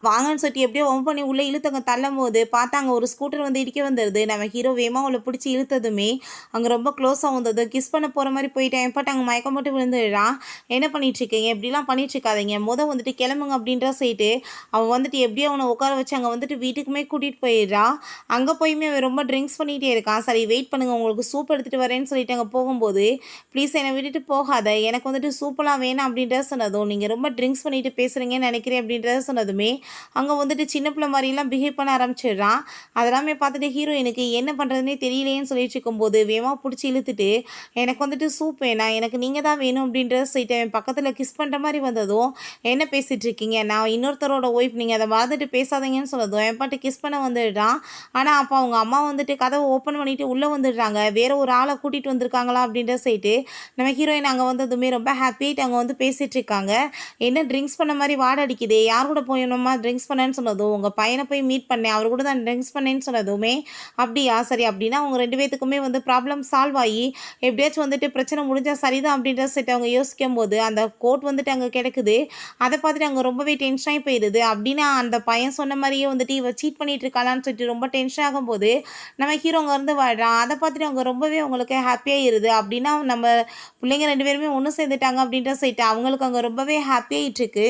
வாங்கன்னு சொல்லிட்டு எப்படியோ வம்பு பண்ணி உள்ளே இழுத்தவங்க தள்ளும்போது பார்த்தா அங்கே ஒரு ஸ்கூட்டர் வந்து இடிக்க வந்துடுது. நம்ம ஹீரோ வேகமாக அவளை பிடிச்சி இழுத்ததுமே அங்கே ரொம்ப க்ளோஸாக வந்தது. கிஸ் பண்ண போகிற மாதிரி போயிட்டேன். பட் அங்கே மயக்கம் போட்டு விழுந்துடுறான். என்ன பண்ணிட்டுருக்கீங்க, இப்படிலாம் பண்ணிட்டுருக்காதீங்க, வந்துட்டு கிளம்புங்க அப்படின்ற சொல்லிட்டு அவன் வந்துட்டு எப்படியோ அவனை உட்கார வச்சு அங்கே வந்துட்டு வீட்டுக்குமே கூட்டிகிட்டு போயிடுறான். அங்கே போயுமே அவன் ரொம்ப ட்ரிங்க்ஸ் பண்ணிகிட்டே இருக்கான். சரி வெயிட் பண்ணுங்கள், உங்களுக்கு சூப் எடுத்துகிட்டு வரேன்னு சொல்லிட்டு அங்கே போகும்போது ப்ளீஸ் என்னை விட்டுட்டு போகாத, எனக்கு வந்துட்டு சூப்பெல்லாம் வேணாம் அப்படின்றத சொன்னதும் நீங்கள் ரொம்ப ட்ரிங்க்ஸ் பண்ணிட்டு பேசுகிறீங்கன்னு நினைக்கிறேன் அப்படின்றத சொன்னதுமே அங்கே வந்துட்டு சின்ன பிள்ளை மாதிரிலாம் பிஹேவ் பண்ண ஆரம்பிச்சிடுறான். அதெல்லாமே பார்த்துட்டு ஹீரோயினுக்கு என்ன பண்ணுறதுனே தெரியலேன்னு சொல்லிட்டு இருக்கும்போது வேகமாக பிடிச்சி இழுத்துட்டு எனக்கு வந்துட்டு சூப் வேணாம், எனக்கு நீங்கள் தான் வேணும் அப்படின்றத சொல்லிட்டு என் பக்கத்தில் கிஸ் பண்ணுற மாதிரி வந்ததும் என்ன பேசிகிட்டு இருக்கீங்க, நான் இன்னொருத்தரோட ஒய்ஃப், நீங்கள் அதை மறந்துட்டு பேசாதீங்கன்னு சொன்னதும் என் பாட்டு கிஸ் பண்ண வந்துடுறான். ஆனால் அப்போ அவங்க அம்மா வந்துட்டு கதவை ஓப்பன் பண்ணிவிட்டு உள்ளே வந்துடுறாங்க. வேறு ஒரு ஆளை கூட்டிகிட்டு வந்திருக்காங்களா அப்படின்ற சொல்லிட்டு நம்ம ஹீரோயின் அங்கே வந்ததுமே ரொம்ப ஹாப்பியாகிட்டு அங்கே வந்து பேசிகிட்டு இருக்காங்க. என்ன ட்ரிங்க்ஸ் பண்ண மாதிரி வாட அடிக்குது, யார் கூட போயணுமா ட்ரிங்க்ஸ் பண்ணேன்னு சொன்னதும் உங்கள் பையனை போய் மீட் பண்ணேன், அவர் கூட தான் ட்ரிங்க்ஸ் பண்ணேன்னு சொன்னதுமே அப்படியா சரி, அப்படின்னா அவங்க 2 பேத்துக்குமே வந்து ப்ராப்ளம் சால்வ் ஆகி எப்படியாச்சும் வந்துட்டு பிரச்சனை முடிஞ்சால் சரிதான் அப்படின்ற சொல்லிட்டு அவங்க யோசிக்கும் போது அந்த கோட் வந்துட்டு அங்கே கிடைக்குது. அதை பார்த்துட்டு அங்கே ரொம்பவே டென்ஷன் ஆகி போயிடுது. அப்படின்னா அந்த பையன் சொன்ன மாதிரியே வந்துட்டு இவ சீட் பண்ணிட்டு இருக்காளான்னு சொல்லிட்டு ரொம்ப டென்ஷன் ஆகும்போது நம்ம ஹீரோ அங்கே இருந்து வாழ்றான். அதை பார்த்துட்டு அவங்க ரொம்பவே அவங்களுக்கு ஹாப்பியாக இருது. அப்படின்னா நம்ம பிள்ளைங்க 2 பேருமே ஒன்று சேர்ந்துட்டாங்க அப்படின்ற சொல்லிட்டு அவங்களுக்கு அங்கே ரொம்பவே ஹாப்பியாகிட்டு இருக்கு.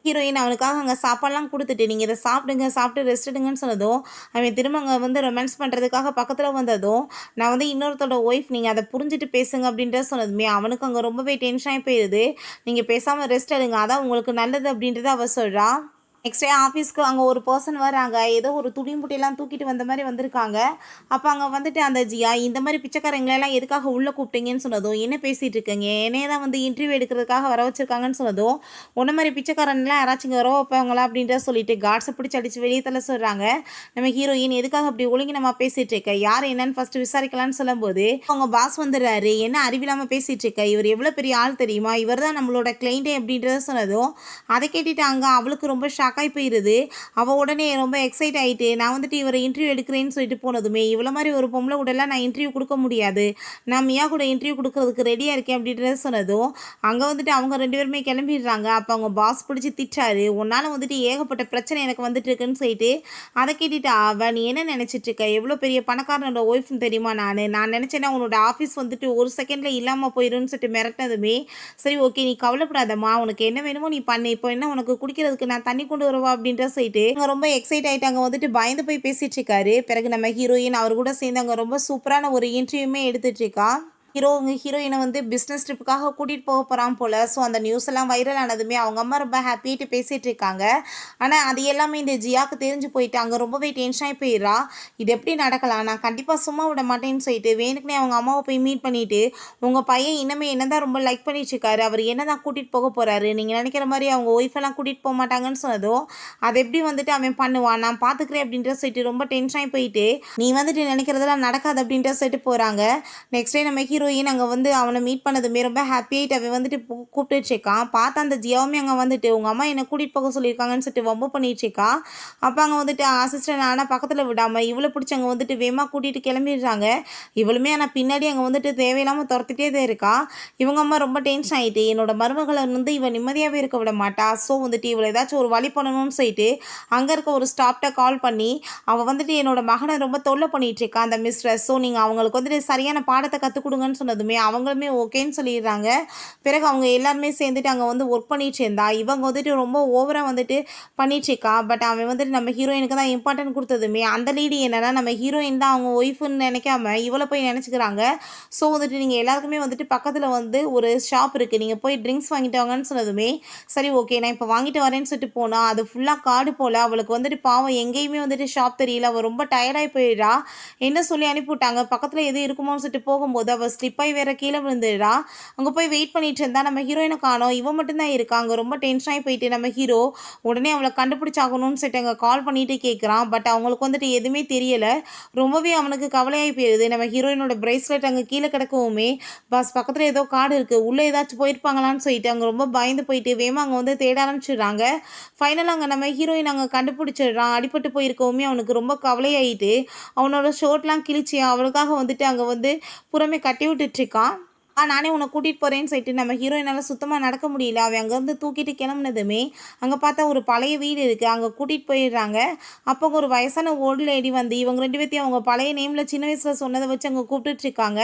ஹீரோயின் அவனுக்காக அங்கே சாப்பாடுலாம் கொடுத்துட்டு நீங்கள் இதை சாப்பிடுங்க, சாப்பிட்டு ரெஸ்ட் எடுங்கன்னு சொன்னதும் அவன் திரும்ப அங்கே வந்து ரொமான்ஸ் பண்ணுறதுக்காக பக்கத்தில் வந்ததும் நான் வந்து இன்னொருத்தோட ஒய்ஃப், நீங்கள் அதை புரிஞ்சுட்டு பேசுங்க அப்படின்றத சொன்னதுமே அவனுக்கு அங்கே ரொம்பவே டென்ஷன் ஆகி போயிடுது. நீங்கள் பேசாமல் ரெஸ்ட் எடுங்க, அதான் உங்களுக்கு நல்லது அப்படின்றத அவள் சொல்கிறா. நெக்ஸ்ட் டே ஆஃபீஸ்க்கு அங்கே ஒரு பர்சன் வராங்க. ஏதோ ஒரு துணி மூட்டையெல்லாம் தூக்கிட்டு வந்த மாதிரி வந்திருக்காங்க. அப்போ அங்கே வந்துட்டு அந்த ஜியா இந்த மாதிரி பிச்சைக்காரங்களெல்லாம் எதுக்காக உள்ளே கூப்பிட்டீங்கன்னு சொன்னதும் என்ன பேசிகிட்டு இருக்கீங்க, என்னையே தான் வந்து இன்டர்வியூ எடுக்கிறதுக்காக வர வச்சுருக்காங்கன்னு சொன்னதும் உன்ன மாதிரி பிச்சைக்காரன்லாம் யாராச்சும் இங்கே வர வைப்பாங்களா அப்படின்ற சொல்லிட்டு காட்ஸை பிடிச்சி அடித்து வெளியே தள்ள சொல்கிறாங்க. நம்ம ஹீரோயின் எதுக்காக அப்படி ஒழுங்கினமாக பேசிகிட்டு இருக்க, யார் என்னன்னு ஃபஸ்ட்டு விசாரிக்கலான்னு சொல்லும்போது அவங்க பாஸ் வந்துடுறாரு. என்ன அறிவில்லாமல் பேசிகிட்டு இருக்க, இவர் எவ்வளோ பெரிய ஆள் தெரியுமா, இவர் தான் நம்மளோட கிளைண்ட்டே அப்படின்றத சொன்னதும் அதை கேட்டுட்டு அங்கே அவளுக்கு ரொம்ப ஷாக்காகி போயிடுது. அவள் உடனே ரொம்ப எக்ஸைட் ஆகிட்டு நான் வந்துட்டு இவரை இன்டர்வியூ எடுக்கிறேன்னு சொல்லிட்டு போனதுமே இவ்வளோ மாதிரி ஒரு பொம்பளை கூடலாம் நான் இன்டர்வியூ கொடுக்க முடியாது, நான் மியா கூட இன்டர்வியூ கொடுக்கறதுக்கு ரெடியாக இருக்கேன் அப்படின்றத சொன்னதும் அங்கே வந்துட்டு அவங்க 2 பேருமே கிளம்பிடுறாங்க. அப்போ அவங்க பாஸ் பிடிச்சி திட்டாரு, உன்னால் வந்துட்டு ஏகப்பட்ட பிரச்சனை எனக்கு வந்துட்டு இருக்குன்னு சொல்லிட்டு அதை கேட்டுட்டு அவன் நீ என்ன நினச்சிட்டு இருக்க, எவ்வளோ பெரிய பணக்காரனோட ஒய்ஃப்னு தெரியுமா, நான் நினச்சேன்னா உன்னோட ஆஃபீஸ் வந்துட்டு ஒரு செகண்டில் இல்லாமல் போயிடும்னு சொல்லிட்டு மிரட்டினதுமே சரி ஓகே நீ கவலைப்படாதம்மா, உனக்கு என்ன வேணுமோ நீ பண்ணு, இப்போ என்ன உனக்கு குடிக்கிறதுக்கு நான் தண்ணி கொண்டு வருவா அப்படின்ற சொல்லிட்டு அங்கே ரொம்ப எக்ஸைட் ஆகிட்டாங்க, வந்துட்டு பயந்து போய் பேசிட்டு இருக்காரு. பிறகு நம்ம ஹீரோயின் அவர் கூட சேர்ந்து அங்கே ரொம்ப சூப்பரான ஒரு இன்டர்வியூமே எடுத்துட்டு இருக்கா. ஹீரோயினை வந்து பிஸ்னஸ் ட்ரிப்புக்காக கூட்டிகிட்டு போக போகிறான் போல். ஸோ அந்த நியூஸ் எல்லாம் வைரல் ஆனதுமே அவங்க அம்மா ரொம்ப ஹாப்பியாகிட்டு பேசிகிட்டு இருக்காங்க. ஆனால் அது எல்லாமே இந்த ஜியாவுக்கு தெரிஞ்சு போயிட்டு அங்கே ரொம்பவே டென்ஷன் ஆகி போயிடுறா. இது எப்படி நடக்கலாம், நான் கண்டிப்பாக சும்மா விட மாட்டேன்னு சொல்லிட்டு வேணுக்குனே அவங்க அம்மாவை போய் மீட் பண்ணிவிட்டு உங்கள் பையன் இன்னமே என்ன தான் ரொம்ப லைக் பண்ணிட்டுருக்காரு, அவர் என்ன தான் கூட்டிகிட்டு போக போகிறாரு, நீங்கள் நினைக்கிற மாதிரி அவங்க ஒய்ஃபெல்லாம் கூட்டிகிட்டு போக மாட்டாங்கன்னு சொன்னதும் அதை எப்படி வந்துட்டு அவன் பண்ணுவான், நான் பார்த்துக்கிறேன் அப்படின்ற சொல்லிட்டு ரொம்ப டென்ஷன் ஆகி போயிட்டு நீ வந்துட்டு நினைக்கிறதெல்லாம் நடக்காது அப்படின்ற சொல்லிட்டு போகிறாங்க. நெக்ஸ்ட் டே நம்ம ஹீரோயின் அங்கே வந்து அவனை மீட் பண்ணதுமே ரொம்ப ஹாப்பியாகிட்டு அவன் வந்துட்டு கூப்பிட்டுருக்கான். பார்த்தா அந்த ஜியாவுமே அங்கே வந்துட்டு உங்கள் அம்மா என்னை கூட்டிகிட்டு போக சொல்லியிருக்காங்கன்னு சொல்லிட்டு வம்பு பண்ணிட்டுருக்கா. அப்போ அங்கே வந்துட்டு அசிஸ்டன்ட் ஆனால் பக்கத்தில் விடாமல் இவ்வளோ பிடிச்சி அங்கே வந்துட்டு வேகமாக கூட்டிகிட்டு கிளம்பிடுறாங்க. இவளுமே ஆனால் பின்னாடி அங்கே வந்துட்டு தேவையில்லாமல் துரத்துட்டே தான் இருக்கா. இவங்க அம்மா ரொம்ப டென்ஷன் ஆகிட்டு என்னோட மருமகளை வந்து இவன் நிம்மதியாகவே இருக்க விட மாட்டா, ஸோ வந்துட்டு இவளை ஏதாச்சும் ஒரு வழி பண்ணணும்னு சொல்லிட்டு அங்கே இருக்க ஒரு ஸ்டாஃப்ட்ட கால் பண்ணி அவள் வந்துட்டு என்னோட மகனை ரொம்ப தொல்லை பண்ணிகிட்ருக்கா அந்த மிஸ்ட்ரஸ், ஸோ நீங்கள் அவங்களுக்கு வந்துட்டு சரியான பாடத்தை கற்றுக் கொடுங்கன்னு சொன்னதுமே அவங்களுமே ஓகேன்னு சொல்லிடுறாங்க. பிறகு அவங்க எல்லாருமே சேர்ந்துட்டு அங்கே வந்து ஒர்க் பண்ணிட்டு இருந்தா இவங்க வந்துட்டு ரொம்ப ஓவராக வந்துட்டு பண்ணிட்டுருக்கா. பட் அவன் வந்துட்டு நம்ம ஹீரோயினுக்கு தான் இம்பார்ட்டன்ட் கொடுத்ததுமே அந்த லீடி என்னன்னா நம்ம ஹீரோயின் தான் அவங்க ஒய்ஃபுன்னு நினைக்காம இவளை போய் நினச்சிக்கிறாங்க. ஸோ வந்துட்டு நீங்கள் எல்லாருக்குமே வந்துட்டு பக்கத்தில் வந்து ஒரு ஷாப் இருக்குது, நீங்கள் போய் ட்ரிங்க்ஸ் வாங்கிட்டு வாங்கன்னு சொன்னதுமே சரி ஓகே நான் இப்போ வாங்கிட்டு வரேன்னு சொல்லிட்டு போனால் அது ஃபுல்லாக காடு போல். அவளுக்கு வந்துட்டு பாவம் எங்கேயுமே வந்துட்டு ஷாப் தெரியல, அவள் ரொம்ப டயர்டாகி போயிடுறா. என்ன சொல்லி அனுப்பிவிட்டாங்க, பக்கத்தில் எது இருக்குமோன்னு சொல்லிட்டு போகும்போது அவள் ஸ்லிப்பாகி வேற கீழே விழுந்துடுறா. அங்கே போய் வெயிட் பண்ணிட்டு இருந்தா நம்ம ஹீரோயினை காணோம், இவன் மட்டும்தான் இருக்கா. அங்கே ரொம்ப டென்ஷன் ஆகி போயிட்டு நம்ம ஹீரோ உடனே அவளை கண்டுபிடிச்சாகணும்னு சொல்லிட்டு அங்கே கால் பண்ணிட்டு கேட்குறான். பட் அவங்களுக்கு வந்துட்டு எதுவுமே தெரியலை. ரொம்பவே அவனுக்கு கவலையாகி போயிடுது. நம்ம ஹீரோயினோட பிரேஸ்லெட் அங்கே கீழே கிடக்கவுமே பஸ் பக்கத்தில் ஏதோ காடு இருக்குது, உள்ளே ஏதாச்சும் போயிருப்பாங்களான்னு சொல்லிட்டு அங்கே ரொம்ப பயந்து போயிட்டு வேமா அங்கே வந்து தேட ஆரம்பிச்சிடுறாங்க. ஃபைனலாக அங்கே நம்ம ஹீரோயின் அங்கே கண்டுபிடிச்சிடுறான். அடிபட்டு போயிருக்கவுமே அவனுக்கு ரொம்ப கவலையாயிட்டு அவனோட ஷோட்லாம் கிழிச்சு அவளுக்காக வந்துட்டு அங்கே வந்து புறமே கட்டி விட்டுட்ருக்கான். நானே உன்னை கூட்டிகிட்டு போகிறேன்னு சொல்லிட்டு நம்ம ஹீரோயினால் சுத்தமாக நடக்க முடியல. அவன் அங்கேருந்து தூக்கிட்டு கிளம்புனதுமே அங்கே பார்த்தா ஒரு பழைய வீடு இருக்குது. அங்கே கூட்டிகிட்டு போயிடுறாங்க. அப்போ ஒரு வயசான ஓல்டு லேடி வந்து இவங்க 2 பேர்த்தையும் அவங்க பழைய நேமில் சின்ன வயசில் சொன்னதை வச்சு அங்கே கூப்பிட்டுட்ருக்காங்க.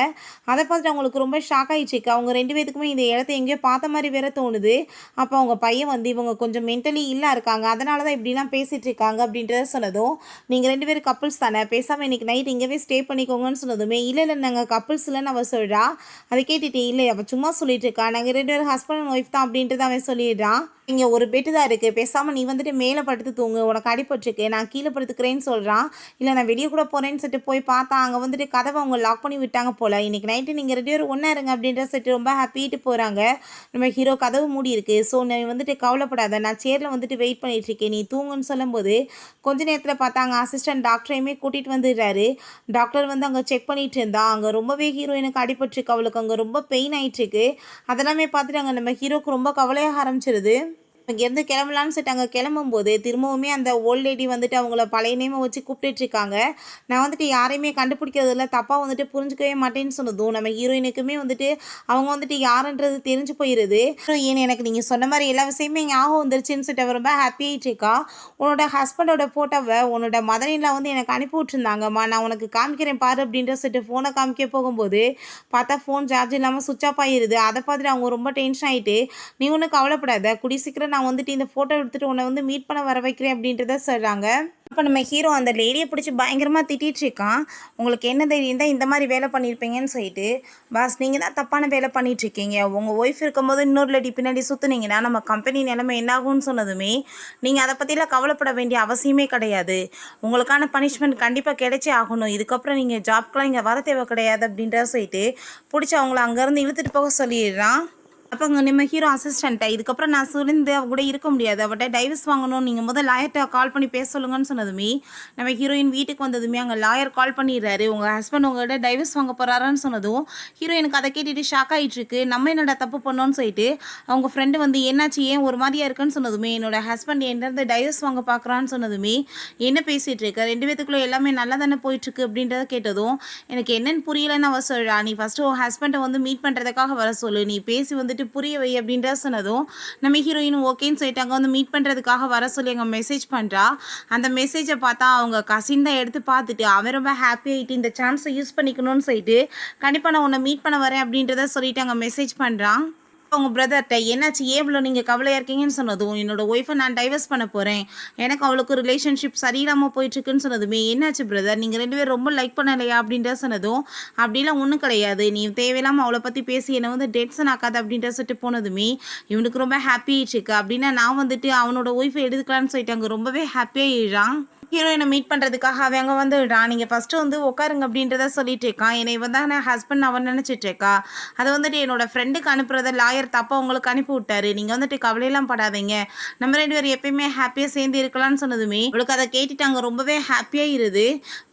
அதை பார்த்துட்டு அவங்களுக்கு ரொம்ப ஷாக் ஆகிடுச்சிருக்கு. அவங்க 2 பேத்துக்குமே இந்த இடத்த எங்கேயோ பார்த்த மாதிரி வேற தோணுது. அப்போ அவங்க பையன் வந்து இவங்க கொஞ்சம் மென்டலி இல்லா இருக்காங்க, அதனால தான் இப்படிலாம் பேசிகிட்டு இருக்காங்க அப்படின்றத சொன்னதும், நீங்கள் 2 பேரும் கப்புள்ஸ் தானே, பேசாமல் இன்றைக்கி நைட் இங்கேவே ஸ்டே பண்ணிக்கோங்கன்னு சொன்னதுமே, இல்லை நாங்கள் கப்புள்ஸ் இல்லைன்னு அவள் சொல்கிறா. அதை கேட்டுட்டு இல்லை அவள் சும்மா சொல்லிட்டு இருக்கா, நாங்கள் 2 பேரும் ஹஸ்பண்ட் அண்ட் ஒய்ஃப் தான் அப்படின்ட்டு அவன் சொல்லிடுறான். இங்கே ஒரு பெட்டு தான் இருக்குது, பேசாமல் நீ வந்துட்டு மேலே படுத்து தூங்கு, உனக்கு அடிபட்டுருக்கு, நான் கீழே படுத்துக்கிறேன்னு சொல்கிறான். இல்லை நான் வெளியே கூட போகிறேன்னு சொல்லிட்டு போய் பார்த்தா அங்கே வந்துட்டு கதவை அவங்க லாக் பண்ணி விட்டாங்க போல். இன்றைக்கி நைட்டு நீங்கள் 2 பேரும் ஒன்றா இருங்க அப்படின்ற சொல்லிட்டு ரொம்ப ஹாப்பிட்டு போகிறாங்க. நம்ம ஹீரோ கதவு மூடி இருக்குது, ஸோ நீ வந்துட்டு கவலைப்படாத, நான் சேரில் வந்துட்டு வெயிட் பண்ணிகிட்ருக்கேன், நீ தூங்குன்னு சொல்லும்போது கொஞ்ச நேரத்தில் பார்த்தா அங்கே அசிஸ்டன்ட் டாக்டரையுமே கூட்டிகிட்டு வந்துடுறாரு. டாக்டர் வந்து அங்கே செக் பண்ணிகிட்டு இருந்தா. அங்கே ரொம்பவே ஹீரோயினுக்கு அடிபட்டுருக்கு, அவளுக்கு அங்கே ரொம்ப பெயின் ஆகிட்டுருக்கு. அதெல்லாமே பார்த்துட்டு அங்கே நம்ம ஹீரோக்கு ரொம்ப கவலையாக ஆரம்பிச்சிருது. இங்கேருந்து கிளம்பலான்னு சொல்லிட்டு அங்கே கிளம்பும்போது திரும்பவுமே அந்த ஓல்ட் லேடி வந்துட்டு அவங்கள பழைய நேமை வச்சு கூப்பிட்டுட்ருக்காங்க. நான் வந்துட்டு யாரையுமே கண்டுபிடிக்கிறதில்ல, தப்பாக வந்துட்டு புரிஞ்சுக்கவே மாட்டேன்னு சொன்னதும் நம்ம ஹீரோயினுக்குமே வந்துட்டு அவங்க வந்துட்டு யாருன்றது தெரிஞ்சு போயிடுது. ஹீரோயின் எனக்கு நீங்கள் சொன்ன மாதிரி எல்லா விஷயமே ஞாபகம் வந்துருச்சுன்னு சொல்லிட்டு அவ ரொம்ப ஹாப்பி ஆகிட்டுருக்கா. உன்னோட ஹஸ்பண்டோட ஃபோட்டோவை உன்னோட மதனில் வந்து எனக்கு அனுப்பி விட்டுருந்தாங்கம்மா, நான் உனக்கு காமிக்கிறேன் பாரு அப்படின்ற சொல்லிட்டு ஃபோனை காமிக்க போகும்போது பார்த்தா ஃபோன் சார்ஜ் இல்லாமல் சுவிட்ச் ஆஃப் ஆகிடுது. அதை பார்த்துட்டு அவங்க ரொம்ப டென்ஷன் ஆகிட்டு, நீ ஒன்றும் கவலைப்படாத, கூடிய சீக்கிரம் நான் வந்துட்டு இந்த ஃபோட்டோ எடுத்துகிட்டு உன்னை வந்து மீட் பண்ண வர வைக்கிறேன் அப்படின்றத சொல்கிறாங்க. அப்போ நம்ம ஹீரோ அந்த லேடியை பிடிச்சி பயங்கரமாக திட்டிகிட்டு இருக்கான். உங்களுக்கு என்ன தைரியம் தான் இந்த மாதிரி வேலை பண்ணியிருப்பீங்கன்னு சொல்லிட்டு, பாஸ் நீங்கள் தான் தப்பான வேலை பண்ணிகிட்ருக்கீங்க, உங்கள் ஒய்ஃப் இருக்கும்போது இன்னொரு லேடி பின்னாடி சுற்றுனீங்கன்னா நம்ம கம்பெனி நிலைமை என்னாகும்னு சொன்னதுமே, நீங்கள் அதை பற்றிலாம் கவலைப்பட வேண்டிய அவசியமே கிடையாது, உங்களுக்கான பனிஷ்மெண்ட் கண்டிப்பாக கிடைச்சே ஆகணும், இதுக்கப்புறம் நீங்கள் ஜாப்க்கெலாம் இங்கே வர தேவை கிடையாது அப்படின்றத சொல்லிட்டு பிடிச்சி அவங்கள அங்கேருந்து இழுத்துட்டு போக சொல்லிடுறான். அப்போ அங்கே நம்ம ஹீரோ அசிஸ்டண்ட்டை இதுக்கப்புறம் நான் சுழிந்து அவ கூட இருக்க முடியாது, அவட்ட டைவர்ஸ் வாங்கணும், நீங்கள் முதல் லாயர்கிட்ட கால் பண்ணி பேச சொல்லுங்கன்னு சொன்னதுமே நம்ம ஹீரோயின் வீட்டுக்கு வந்ததுமே அங்கே லாயர் கால் பண்ணிடுறாரு. உங்கள் ஹஸ்பண்ட் உங்கள்கிட்ட டைவர்ஸ் வாங்க போகிறாரான்னு சொன்னதும் ஹீரோயினுக்கு அதை கேட்டுட்டு ஷாக் ஆகிட்டுருக்கு. நம்ம என்னடா தப்பு பண்ணோன்னு சொல்லிட்டு அவங்க ஃப்ரெண்டு வந்து என்னாச்சு ஏன் ஒரு மாதிரியாக இருக்குன்னு சொன்னதுமே, என்னோடய ஹஸ்பண்ட் என்கிட்ட டைவர்ஸ் வாங்க பார்க்குறான்னு சொன்னதுமே, என்ன பேசிகிட்டு இருக்க, 2 பேத்துக்குள்ளே எல்லாமே நல்லா தானே போயிட்டுருக்கு அப்படின்றத கேட்டதும் எனக்கு என்னென்னு புரியலன்னு அவ சொல்கிறா. நீ ஃபஸ்ட்டு உன் ஹஸ்பண்டை வந்து மீட் பண்ணுறதுக்காக வர சொல்லு, நீ பேசி வந்துட்டு புரிய வை அப்படின்ற சொன்னதும் நம்ம ஹீரோயின் ஓகேன்னு சொல்லிட்டு அங்கே வந்து மீட் பண்ணுறதுக்காக வர சொல்லி அங்கே மெசேஜ் பண்ணுறா. அந்த மெசேஜை பார்த்தா அவங்க கசின் தான் எடுத்து பார்த்துட்டு அவன் ரொம்ப ஹாப்பி ஆகிட்டு இந்த சான்ஸை யூஸ் பண்ணிக்கணும்னு சொல்லிட்டு கண்டிப்பாக நான் உன்னை மீட் பண்ண வரேன் அப்படின்றத சொல்லிட்டு அங்கே மெசேஜ் பண்ணுறான். அவங்க பிரதர்கிட்ட என்னாச்சு ஏன் இவ்வளோ நீங்கள் கவலையாக இருக்கீங்கன்னு சொன்னதும், என்னோடய ஒய்ஃபை நான் டைவர்ஸ் பண்ண போகிறேன், எனக்கு அவளுக்கு ரிலேஷன்ஷிப் சரியில்லாமல் போயிட்டுருக்குன்னு சொன்னதுமே, என்னாச்சு பிரதர் நீங்கள் 2 பேரும் ரொம்ப லைக் பண்ணலையா அப்படின்ற சொன்னதும், அப்படிலாம் ஒன்றும் கிடையாது, நீ தேவையில்லாமல் அவளை பற்றி பேசி என்னை வந்து டென்ஷன் ஆக்காது அப்படின்ற சொல்லிட்டு போனதுமே இவனுக்கு ரொம்ப ஹாப்பி ஆயிடுச்சுக்கு. அப்படின்னா நான் வந்துட்டு அவனோட ஒய்ஃபை எடுத்துக்கலான்னு சொல்லிட்டு அங்கே ரொம்பவே ஹாப்பியாக ஆயிடுறான். ஹீரோயினை மீட் பண்ணுறதுக்காக அவங்க வந்துடுறான். நீங்கள் ஃபஸ்ட்டு வந்து உட்காருங்க அப்படின்றத சொல்லிட்டு இருக்கான். என்னை வந்து நான் ஹஸ்பண்ட் அவன் நினச்சிட்டு இருக்கா, அதை வந்துட்டு என்னோட ஃப்ரெண்டுக்கு அனுப்புறத லாயர் தப்பாக உங்களுக்கு அனுப்பி விட்டாரு, நீங்கள் வந்துட்டு கவலையெல்லாம் படாதீங்க, நம்ம 2 பேரும் எப்பயுமே ஹாப்பியாக சேர்ந்து இருக்கலாம்னு சொன்னதுமே அவளுக்கு அதை கேட்டுட்டு அங்கே ரொம்பவே ஹாப்பியாக இருது.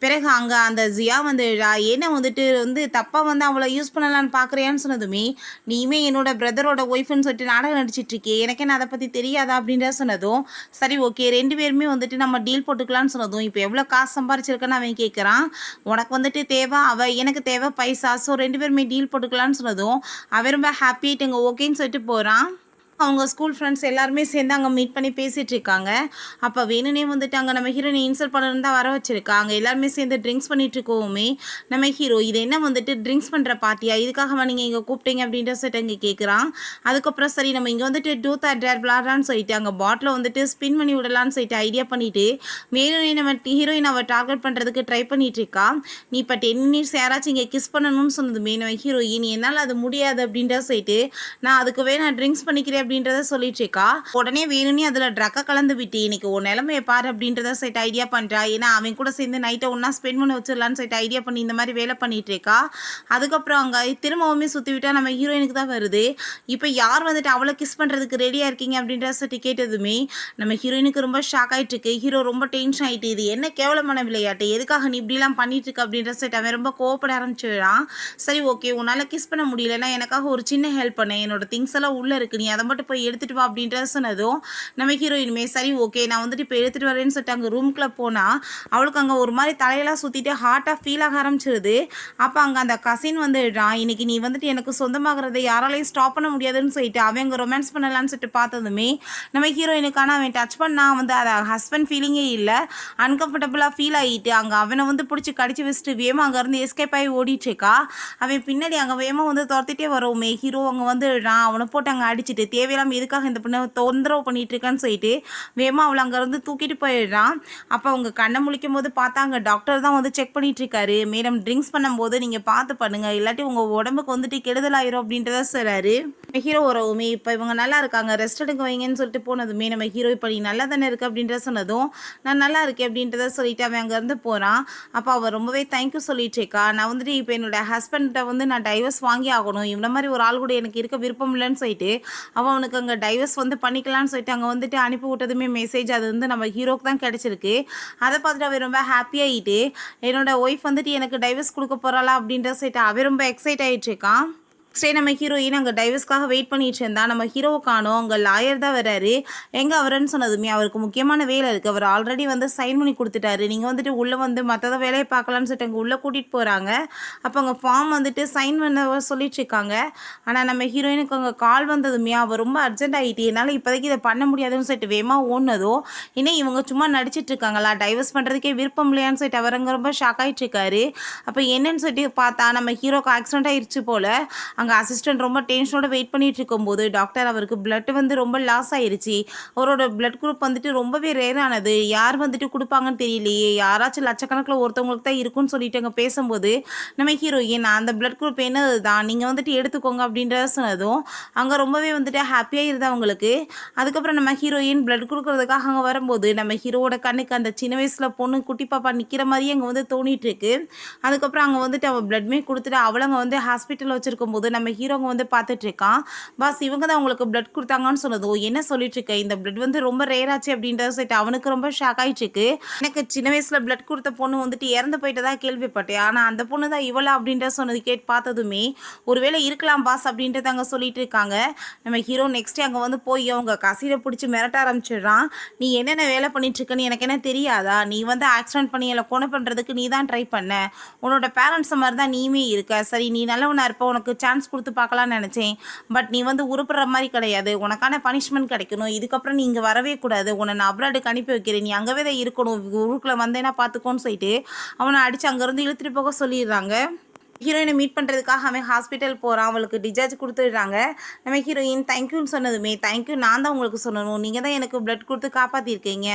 பிறகு அங்கே அந்த ஜியா வந்துடுறா. என்ன வந்துட்டு வந்து தப்பாக வந்து அவளை யூஸ் பண்ணலான்னு பார்க்குறியான்னு சொன்னதுமே, நீயுமே என்னோட பிரதரோட ஒய்ஃப்னு சொல்லிட்டு நாடகம் நடிச்சிட்ருக்கே, எனக்கு என்ன அதை பற்றி தெரியாதா அப்படின்ற சொன்னதும், சரி ஓகே 2 பேருமே வந்துட்டு நம்ம டீல் போட்டுக்கலான்னு சொன்னதும், இப்போ எவ்வளோ காசு சம்பாரிச்சிருக்கன்னு அவன் கேட்குறான். உனக்கு வந்துட்டு தேவை, எனக்கு தேவை பைசா, ஸோ 2 பேருமே டீல் போட்டுக்கலான்னு சொன்னதும் அவன் ரொம்ப ஹாப்பியாகிட்டு இங்கே ஓகேன்னு சொல்லிட்டு போகிறான். அவங்க ஸ்கூல் ஃப்ரெண்ட்ஸ் எல்லாருமே சேர்ந்து அங்கே மீட் பண்ணி பேசிகிட்டு இருக்காங்க. அப்போ வேணுனே வந்துட்டு அங்கே நம்ம ஹீரோனை இன்சல்ட் பண்ணணும் தான் வர வச்சுருக்காங்க. எல்லாருமே சேர்ந்து ட்ரிங்க்ஸ் பண்ணிட்டு இருக்கோமே நம்ம ஹீரோ, இது என்ன வந்துட்டு ட்ரிங்க்ஸ் பண்ணுற பார்ட்டியா, இதுக்காக நீங்கள் இங்கே கூப்பிட்டீங்க அப்படின்ற சொல்லிட்டு இங்கே கேட்குறான். அதுக்கப்புறம் சரி நம்ம இங்கே வந்துட்டு டூத் ஆர் டேர் விளாட்றான்னு சொல்லிட்டு அங்கே பாட்டில் வந்துட்டு ஸ்பின் பண்ணி விடலான்னு சொல்லிட்டு ஐடியா பண்ணிவிட்டு வேணுனே நம்ம ஹீரோயின் அவள் டார்கெட் பண்ணுறதுக்கு ட்ரை பண்ணிட்டு இருக்கா. நீ இப்போ 10 மினிட்ஸ் யாராச்சும் இங்கே கிஸ் பண்ணணும்னு சொன்னதுமே நம்ம ஹீரோயின் என்னால் அது முடியாது அப்படின்ற சொல்லிட்டு நான் அதுக்கு நான் ட்ரிங்க்ஸ் பண்ணிக்கிறேன் அப்படின்றத சொல்லிட்டு இருக்கா. உடனே வேணும்னே அதில் ட்ரக்கை கலந்து விட்டு இன்னைக்கு ஒரு நிலைமையை பாரு அப்படின்றத சொல்லிட்டு ஐடியா பண்ணுறா. ஏன்னா அவன் கூட சேர்ந்து நைட்டை ஒன்றா ஸ்பெண்ட் பண்ணி வச்சிடலான்னு சொல்லிட்டு ஐடியா பண்ணி இந்த மாதிரி வேலை பண்ணிட்டு இருக்கா. அதுக்கப்புறம் அங்கே திரும்பவுமே சுற்றி விட்டா நம்ம ஹீரோயினுக்கு தான் வருது. இப்போ யார் வந்துட்டு அவளை கிஸ் பண்ணுறதுக்கு ரெடியாக இருக்கீங்க அப்படின்ற சொல்லிட்டு கேட்டதுமே நம்ம ஹீரோயினுக்கு ரொம்ப ஷாக் ஆகிட்டு இருக்கு. ஹீரோ ரொம்ப டென்ஷன் ஆகிட்டு, இது என்ன கேவலமான விளையாட்டு, எதுக்காக நீ இப்படிலாம் பண்ணிட்டு இருக்க அப்படின்ற சொல்லிட்டு அவன் ரொம்ப கோவப்பட ஆரம்பிச்சிடுறான். சரி ஓகே உன்னால் கிஸ் பண்ண முடியலன்னா எனக்காக ஒரு சின்ன ஹெல்ப் பண்ணேன், என்னோட திங்ஸ் எல்லாம் உள்ளே இருக்கு, நீ அதை மட்டும் மட்டும் போய் எடுத்துகிட்டு வா அப்படின்றத சொன்னதும் நம்ம ஹீரோயினுமே சரி ஓகே நான் வந்துட்டு இப்போ எடுத்துகிட்டு வரேன்னு சொல்லிட்டு அங்கே ரூம்குள்ளே போனால் அவளுக்கு அங்கே ஒரு மாதிரி தலையெல்லாம் சுற்றிட்டு ஹார்ட்டாக ஃபீல் ஆக ஆரம்பிச்சிருது. அப்போ அங்கே அந்த கசின் வந்துடுறான், இன்னைக்கு நீ வந்துட்டு எனக்கு சொந்தமாகறதை யாராலையும் ஸ்டாப் பண்ண முடியாதுன்னு சொல்லிட்டு அவன் அங்கே ரொமான்ஸ் பண்ணலான்னு சொல்லிட்டு பார்த்ததுமே நம்ம ஹீரோயினுக்கான அவன் டச் பண்ணா வந்து அதை ஹஸ்பண்ட் ஃபீலிங்கே இல்லை, அன்கம்ஃபர்டபுளாக ஃபீல் ஆகிட்டு அங்கே அவனை வந்து பிடிச்சி கடிச்சு வச்சுட்டு வேமா அங்கேருந்து எஸ்கேப் ஆகி ஓடிட்டுருக்கா. அவன் பின்னாடி அங்கே வேமா வந்து துரத்திட்டே வரவுமே ஹீரோ அங்கே வந்துடுறான், அவனை போட்டு அங்கே அடிச்சுட்டு தேவையில்லாமல் எதுக்காக இந்த பொண்ணை தொந்தரவு பண்ணிட்டு இருக்கான்னு சொல்லிட்டு வேமா அவளை அங்கேருந்து தூக்கிட்டு போயிடுறான். அப்போ அவங்க கண்ணை முழிக்கும் போது பார்த்தா அங்கே டாக்டர் தான் வந்து செக் பண்ணிட்டு இருக்காரு. மேடம் ட்ரிங்க்ஸ் பண்ணும்போது நீங்கள் பார்த்து பண்ணுங்க, இல்லாட்டி உங்கள் உடம்புக்கு வந்துட்டு கெடுதலாயிரும் அப்படின்றத சொல்கிறாரு. ஹீரோ வரவுமே இப்போ இவங்க நல்லா இருக்காங்க ரெஸ்ட் எடுக்க வைங்கன்னு சொல்லிட்டு போனதுமே நம்ம ஹீரோ இப்போ நீ நல்லா தானே இருக்கு அப்படின்றத சொன்னதும் நான் நல்லா இருக்கேன் அப்படின்றத சொல்லிட்டு அவன் அங்கேருந்து போகிறான். அப்போ அவள் ரொம்பவே தேங்க்யூ சொல்லிட்டு இருக்கா. நான் வந்துட்டு இப்போ என்னோட ஹஸ்பண்ட்டை வந்து நான் டைவர்ஸ் வாங்கி ஆகணும், இவன மாதிரி ஒரு ஆள் கூட எனக்கு இருக்க விருப்பம் இல்லைன்னு சொல்லிட்டு அவனுக்கு அங்கே டைவர்ஸ் வந்து பண்ணிக்கலான்னு சொல்லிட்டு அங்கே வந்துட்டு அனுப்பி விட்டதுமே மெசேஜ் அது வந்து நம்ம ஹீரோக்கு தான் கிடச்சிருக்கு. அதை பார்த்துட்டு அவன் ரொம்ப ஹாப்பியாகிட்டு என்னோட ஒய்ஃப் வந்துட்டு எனக்கு டைவர்ஸ் கொடுக்க போகிறாளா அப்படின்ற சொல்லிட்டு அவன் ரொம்ப எக்ஸைட் ஆகிட்டு இருக்கான். நெக்ஸ்ட் டே நம்ம ஹீரோயின் அங்கே டைவர்ஸ்க்காக வெயிட் பண்ணிட்டு இருந்தா. நம்ம ஹீரோவை காணோம், அங்கே லாயர் தான் வராரு. எங்கே அவருன்னு சொன்னதுமே அவருக்கு முக்கியமான வேலை இருக்குது, அவர் ஆல்ரெடி வந்து சைன் பண்ணி கொடுத்துட்டாரு, நீங்கள் வந்துட்டு உள்ளே வந்து மற்றத வேலையை பார்க்கலான்னு சொல்லிட்டு அங்கே உள்ளே கூட்டிகிட்டு போகிறாங்க. அப்போ அங்கே ஃபார்ம் வந்துட்டு சைன் பண்ண சொல்லிட்டு இருக்காங்க. ஆனால் நம்ம ஹீரோயினுக்கு அங்கே கால் வந்ததுமே அவர் ரொம்ப அர்ஜென்ட் ஆகிட்டு என்னால் இப்போதைக்கு இதை பண்ண முடியாதுன்னு சொல்லிட்டு வேகமாக ஓடுனதும் இன்னும் இவங்க சும்மா நடிச்சிட்டு இருக்காங்களா, டைவர்ஸ் பண்ணுறதுக்கே விருப்பம் இல்லையான்னு சொல்லிட்டு அவர் அங்கே ரொம்ப ஷாக் ஆகிட்டு இருக்காரு. அப்போ என்னன்னு சொல்லிட்டு பார்த்தா நம்ம ஹீரோக்கு ஆக்சிடென்ட் ஆகிடுச்சு போல். அங்கே அசிஸ்டன்ட் ரொம்ப டென்ஷனோட வெயிட் பண்ணிட்டு இருக்கும்போது டாக்டர் அவருக்கு பிளட் வந்து ரொம்ப லாஸ் ஆயிருச்சு, அவரோட பிளட் குரூப் வந்துட்டு ரொம்பவே ரேரானது, யார் வந்துட்டு கொடுப்பாங்கன்னு தெரியலையே, யாராச்சும் லட்சக்கணக்கில் ஒருத்தவங்களுக்கு தான் இருக்குன்னு சொல்லிட்டு அங்கே பேசும்போது நம்ம ஹீரோயின் அந்த பிளட் குரூப் என்னது தான் நீங்கள் வந்துட்டு எடுத்துக்கோங்க அப்படின்றத சொன்னதும் அங்கே ரொம்பவே வந்துட்டு ஹாப்பியாக இருந்தா அவங்களுக்கு. அதுக்கப்புறம் நம்ம ஹீரோயின் பிளட் கொடுக்கறதுக்காக அங்கே வரும்போது நம்ம ஹீரோவோட கண்ணுக்கு அந்த சின்ன வயசில் பொண்ணு குட்டி பாப்பா நிற்கிற மாதிரியே அங்கே வந்து தோணிட்டு இருக்கு. அதுக்கப்புறம் அங்கே வந்துட்டு அவள் பிளட்மே கொடுத்துட்டு அவளங்க வந்து ஹாஸ்பிட்டலில் வச்சுருக்கும் போது நம்ம ஹீரோங்க வந்து பார்த்துட்டு இருக்கான். பாஸ் இவங்க தான் உங்களுக்கு பிளட் கொடுத்தாங்கன்னு சொன்னதோ என்ன சொல்லிட்டு இருக்க, இந்த பிளட் வந்து ரொம்ப ரேர் ஆச்சு அப்படின்றத சொல்லிட்டு அவனுக்கு ரொம்ப ஷாக் ஆயிட்டு இருக்கு. எனக்கு சின்ன வயசுல பிளட் கொடுத்த பொண்ணு வந்துட்டு இறந்து போயிட்டதா கேள்விப்பட்டேன், ஆனால் அந்த பொண்ணு தான் இவளா அப்படின்ற சொன்னது கேட்டு பார்த்ததுமே ஒருவேளை இருக்கலாம் பாஸ் அப்படின்றத அங்கே சொல்லிட்டு இருக்காங்க. நம்ம ஹீரோ நெக்ஸ்ட் அங்கே வந்து போய் அவங்க கசிரை பிடிச்சி மிரட்ட ஆரம்பிச்சிடுறான். நீ என்னென்ன வேலை பண்ணிட்டு இருக்கன்னு எனக்கு என்ன தெரியாதா, நீ வந்து ஆக்சிடென்ட் பண்ணி எல்லாம் கொலை பண்ணுறதுக்கு நீ தான் ட்ரை பண்ண, உன்னோட பேரண்ட்ஸ் மாதிரி தான் நீயுமே இருக்க, சரி நீ நல்லவனா இருப்ப, உனக்கு சான்ஸ் கொடுத்து பார்க்கலான்னு நினச்சேன், பட் நீ வந்து உருப்புற மாதிரி கிடையாது, உனக்கான பனிஷ்மெண்ட் கிடைக்கணும், இதுக்கப்புறம் நீ இங்கே வரவே கூடாது, உன்னை நான் அப்ராடுக்கு அனுப்பி வைக்கிறேன், நீ அங்கவே தான் இருக்கணும், ஊருக்குள்ளே வந்தேன்னா பார்த்துக்கோன்னு சொல்லிட்டு அவனை அடித்து அங்கேருந்து இழுத்துட்டு போக சொல்லிடுறாங்க. ஹீரோயினை மீட் பண்ணுறதுக்காக அவன் ஹாஸ்பிட்டல் போகிறான், அவளுக்கு டிஸ்சார்ஜ் கொடுத்துடுறாங்க. நம்ம ஹீரோயின் தேங்க்யூன்னு சொன்னதுமே தேங்க்யூ நான் தான் உங்களுக்கு சொல்லணும், நீங்கள் தான் எனக்கு பிளட் கொடுத்து காப்பாற்றிருக்கீங்க,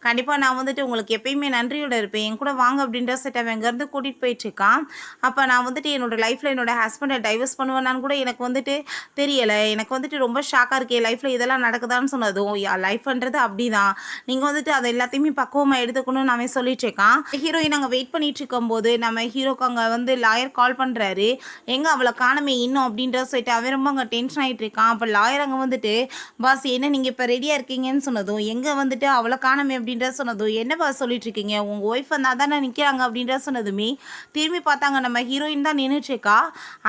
கண்டிப்பாக நான் வந்துட்டு உங்களுக்கு எப்பயுமே நன்றியோடு இருப்பேன், என் கூட வாங்க அப்படின்ற செட் அவன் அங்கேருந்து கூட்டிகிட்டு போயிட்டுருக்கான். அப்போ நான் வந்துட்டு என்னோடய லைஃப்பில் என்னோடய ஹஸ்பண்டை டைவர்ஸ் பண்ணுவேன்னான்னு கூட எனக்கு வந்துட்டு தெரியலை, எனக்கு வந்துட்டு ரொம்ப ஷாக்காக இருக்கே, லைஃப்பில் இதெல்லாம் நடக்குதான்னு சொன்னதும் லைஃப்ன்றது அப்படி தான், நீங்கள் வந்துட்டு அதை எல்லாத்தையுமே பக்குவமாக எடுத்துக்கணும்னு அவன் சொல்லிட்டு இருக்கான். ஹீரோயின் அங்கே வெயிட் பண்ணிட்டு இருக்கும்போது நம்ம ஹீரோக்கு அங்கே வந்து லாயர் கால் பண்ணுறாரு, எங்கே அவளை காணமே இன்னும் அப்படின்றத சொல்லிட்டு அவன் ரொம்ப அங்கே டென்ஷன் ஆகிட்டு இருக்கான். அப்போ லாயர் அங்கே வந்துட்டு பாஸ் என்ன நீங்கள் இப்போ ரெடியாக இருக்கீங்கன்னு சொன்னதும் எங்கே வந்துட்டு அவளை காணமே அப்படின்றத சொன்னதும் என்ன பாஸ் சொல்லிட்டு இருக்கீங்க, உங்கள் ஒய்ஃப் வந்து அதானே நிற்கிறாங்க அப்படின்றத சொன்னதுமே திரும்பி பார்த்தாங்க நம்ம ஹீரோயின் தான் நின்றுட்டுருக்கா.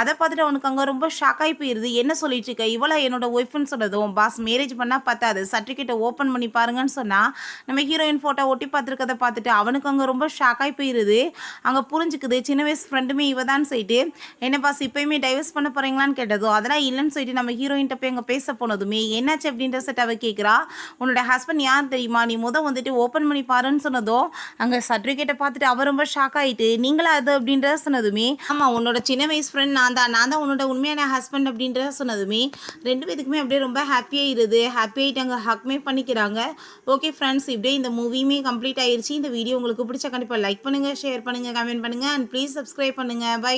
அதை பார்த்துட்டு அவனுக்கு அங்கே ரொம்ப ஷாக்காகி போயிடுது, என்ன சொல்லிட்டு இருக்க, இவளை என்னோட ஒய்ஃப்னு சொன்னதும் பாஸ் மேரேஜ் பண்ணால் பார்த்தாது சர்டிஃபிகேட்டை ஓப்பன் பண்ணி பாருங்கன்னு சொன்னால் நம்ம ஹீரோயின் ஃபோட்டோ ஒட்டி பார்த்துருக்கதை பார்த்துட்டு அவனுக்கு அங்கே ரொம்ப ஷாக்காகி போயிடுது. அங்கே புரிஞ்சுக்குது சின்ன வயசு ஃப்ரெண்டுமே இவ தான் சொல்லிட்டு என்ன பாஸ் இப்பயுமே டைவர்ஸ் பண்ண போகிறீங்களான்னு கேட்டதோ அதெல்லாம் இல்லைன்னு சொல்லிட்டு நம்ம ஹீரோயின்ட்ட போய் அங்கே பேச போனதுமே என்னாச்சு அப்படின்ற செட் அவ கேட்குறா, உன்னோட ஹஸ்பண்ட் யார் தெரியுமா, நீ வந்துட்டு ஓப்பன் பண்ணி பாருன்னு சொன்னதோ அங்கே சர்டிஃபிகேட்டை பார்த்துட்டு அவர் ரொம்ப ஷாக் ஆகிட்டு நீங்களா அது அப்படின்றத சொன்னதுமே ஆமாம் உன்னோட சின்ன வயசு ஃப்ரெண்ட் நான் தான் உன்னோட உண்மையான ஹஸ்பண்ட் அப்படின்றத சொன்னதுமே ரெண்டு பேத்துக்குமே அப்படியே ரொம்ப ஹாப்பியாகிடுது. ஹாப்பியாகிட்டு அங்கே ஹக்மே பண்ணிக்கிறாங்க. ஓகே ஃப்ரெண்ட்ஸ், இப்படியே இந்த மூவியுமே கம்ப்ளீட் ஆயிடுச்சு. இந்த வீடியோ உங்களுக்கு பிடிச்ச கண்டிப்பாக லைக் பண்ணுங்கள், ஷேர் பண்ணுங்கள், கமெண்ட் பண்ணுங்கள் அண்ட் ப்ளீஸ் சப்ஸ்கிரைப் பண்ணுங்கள். பை.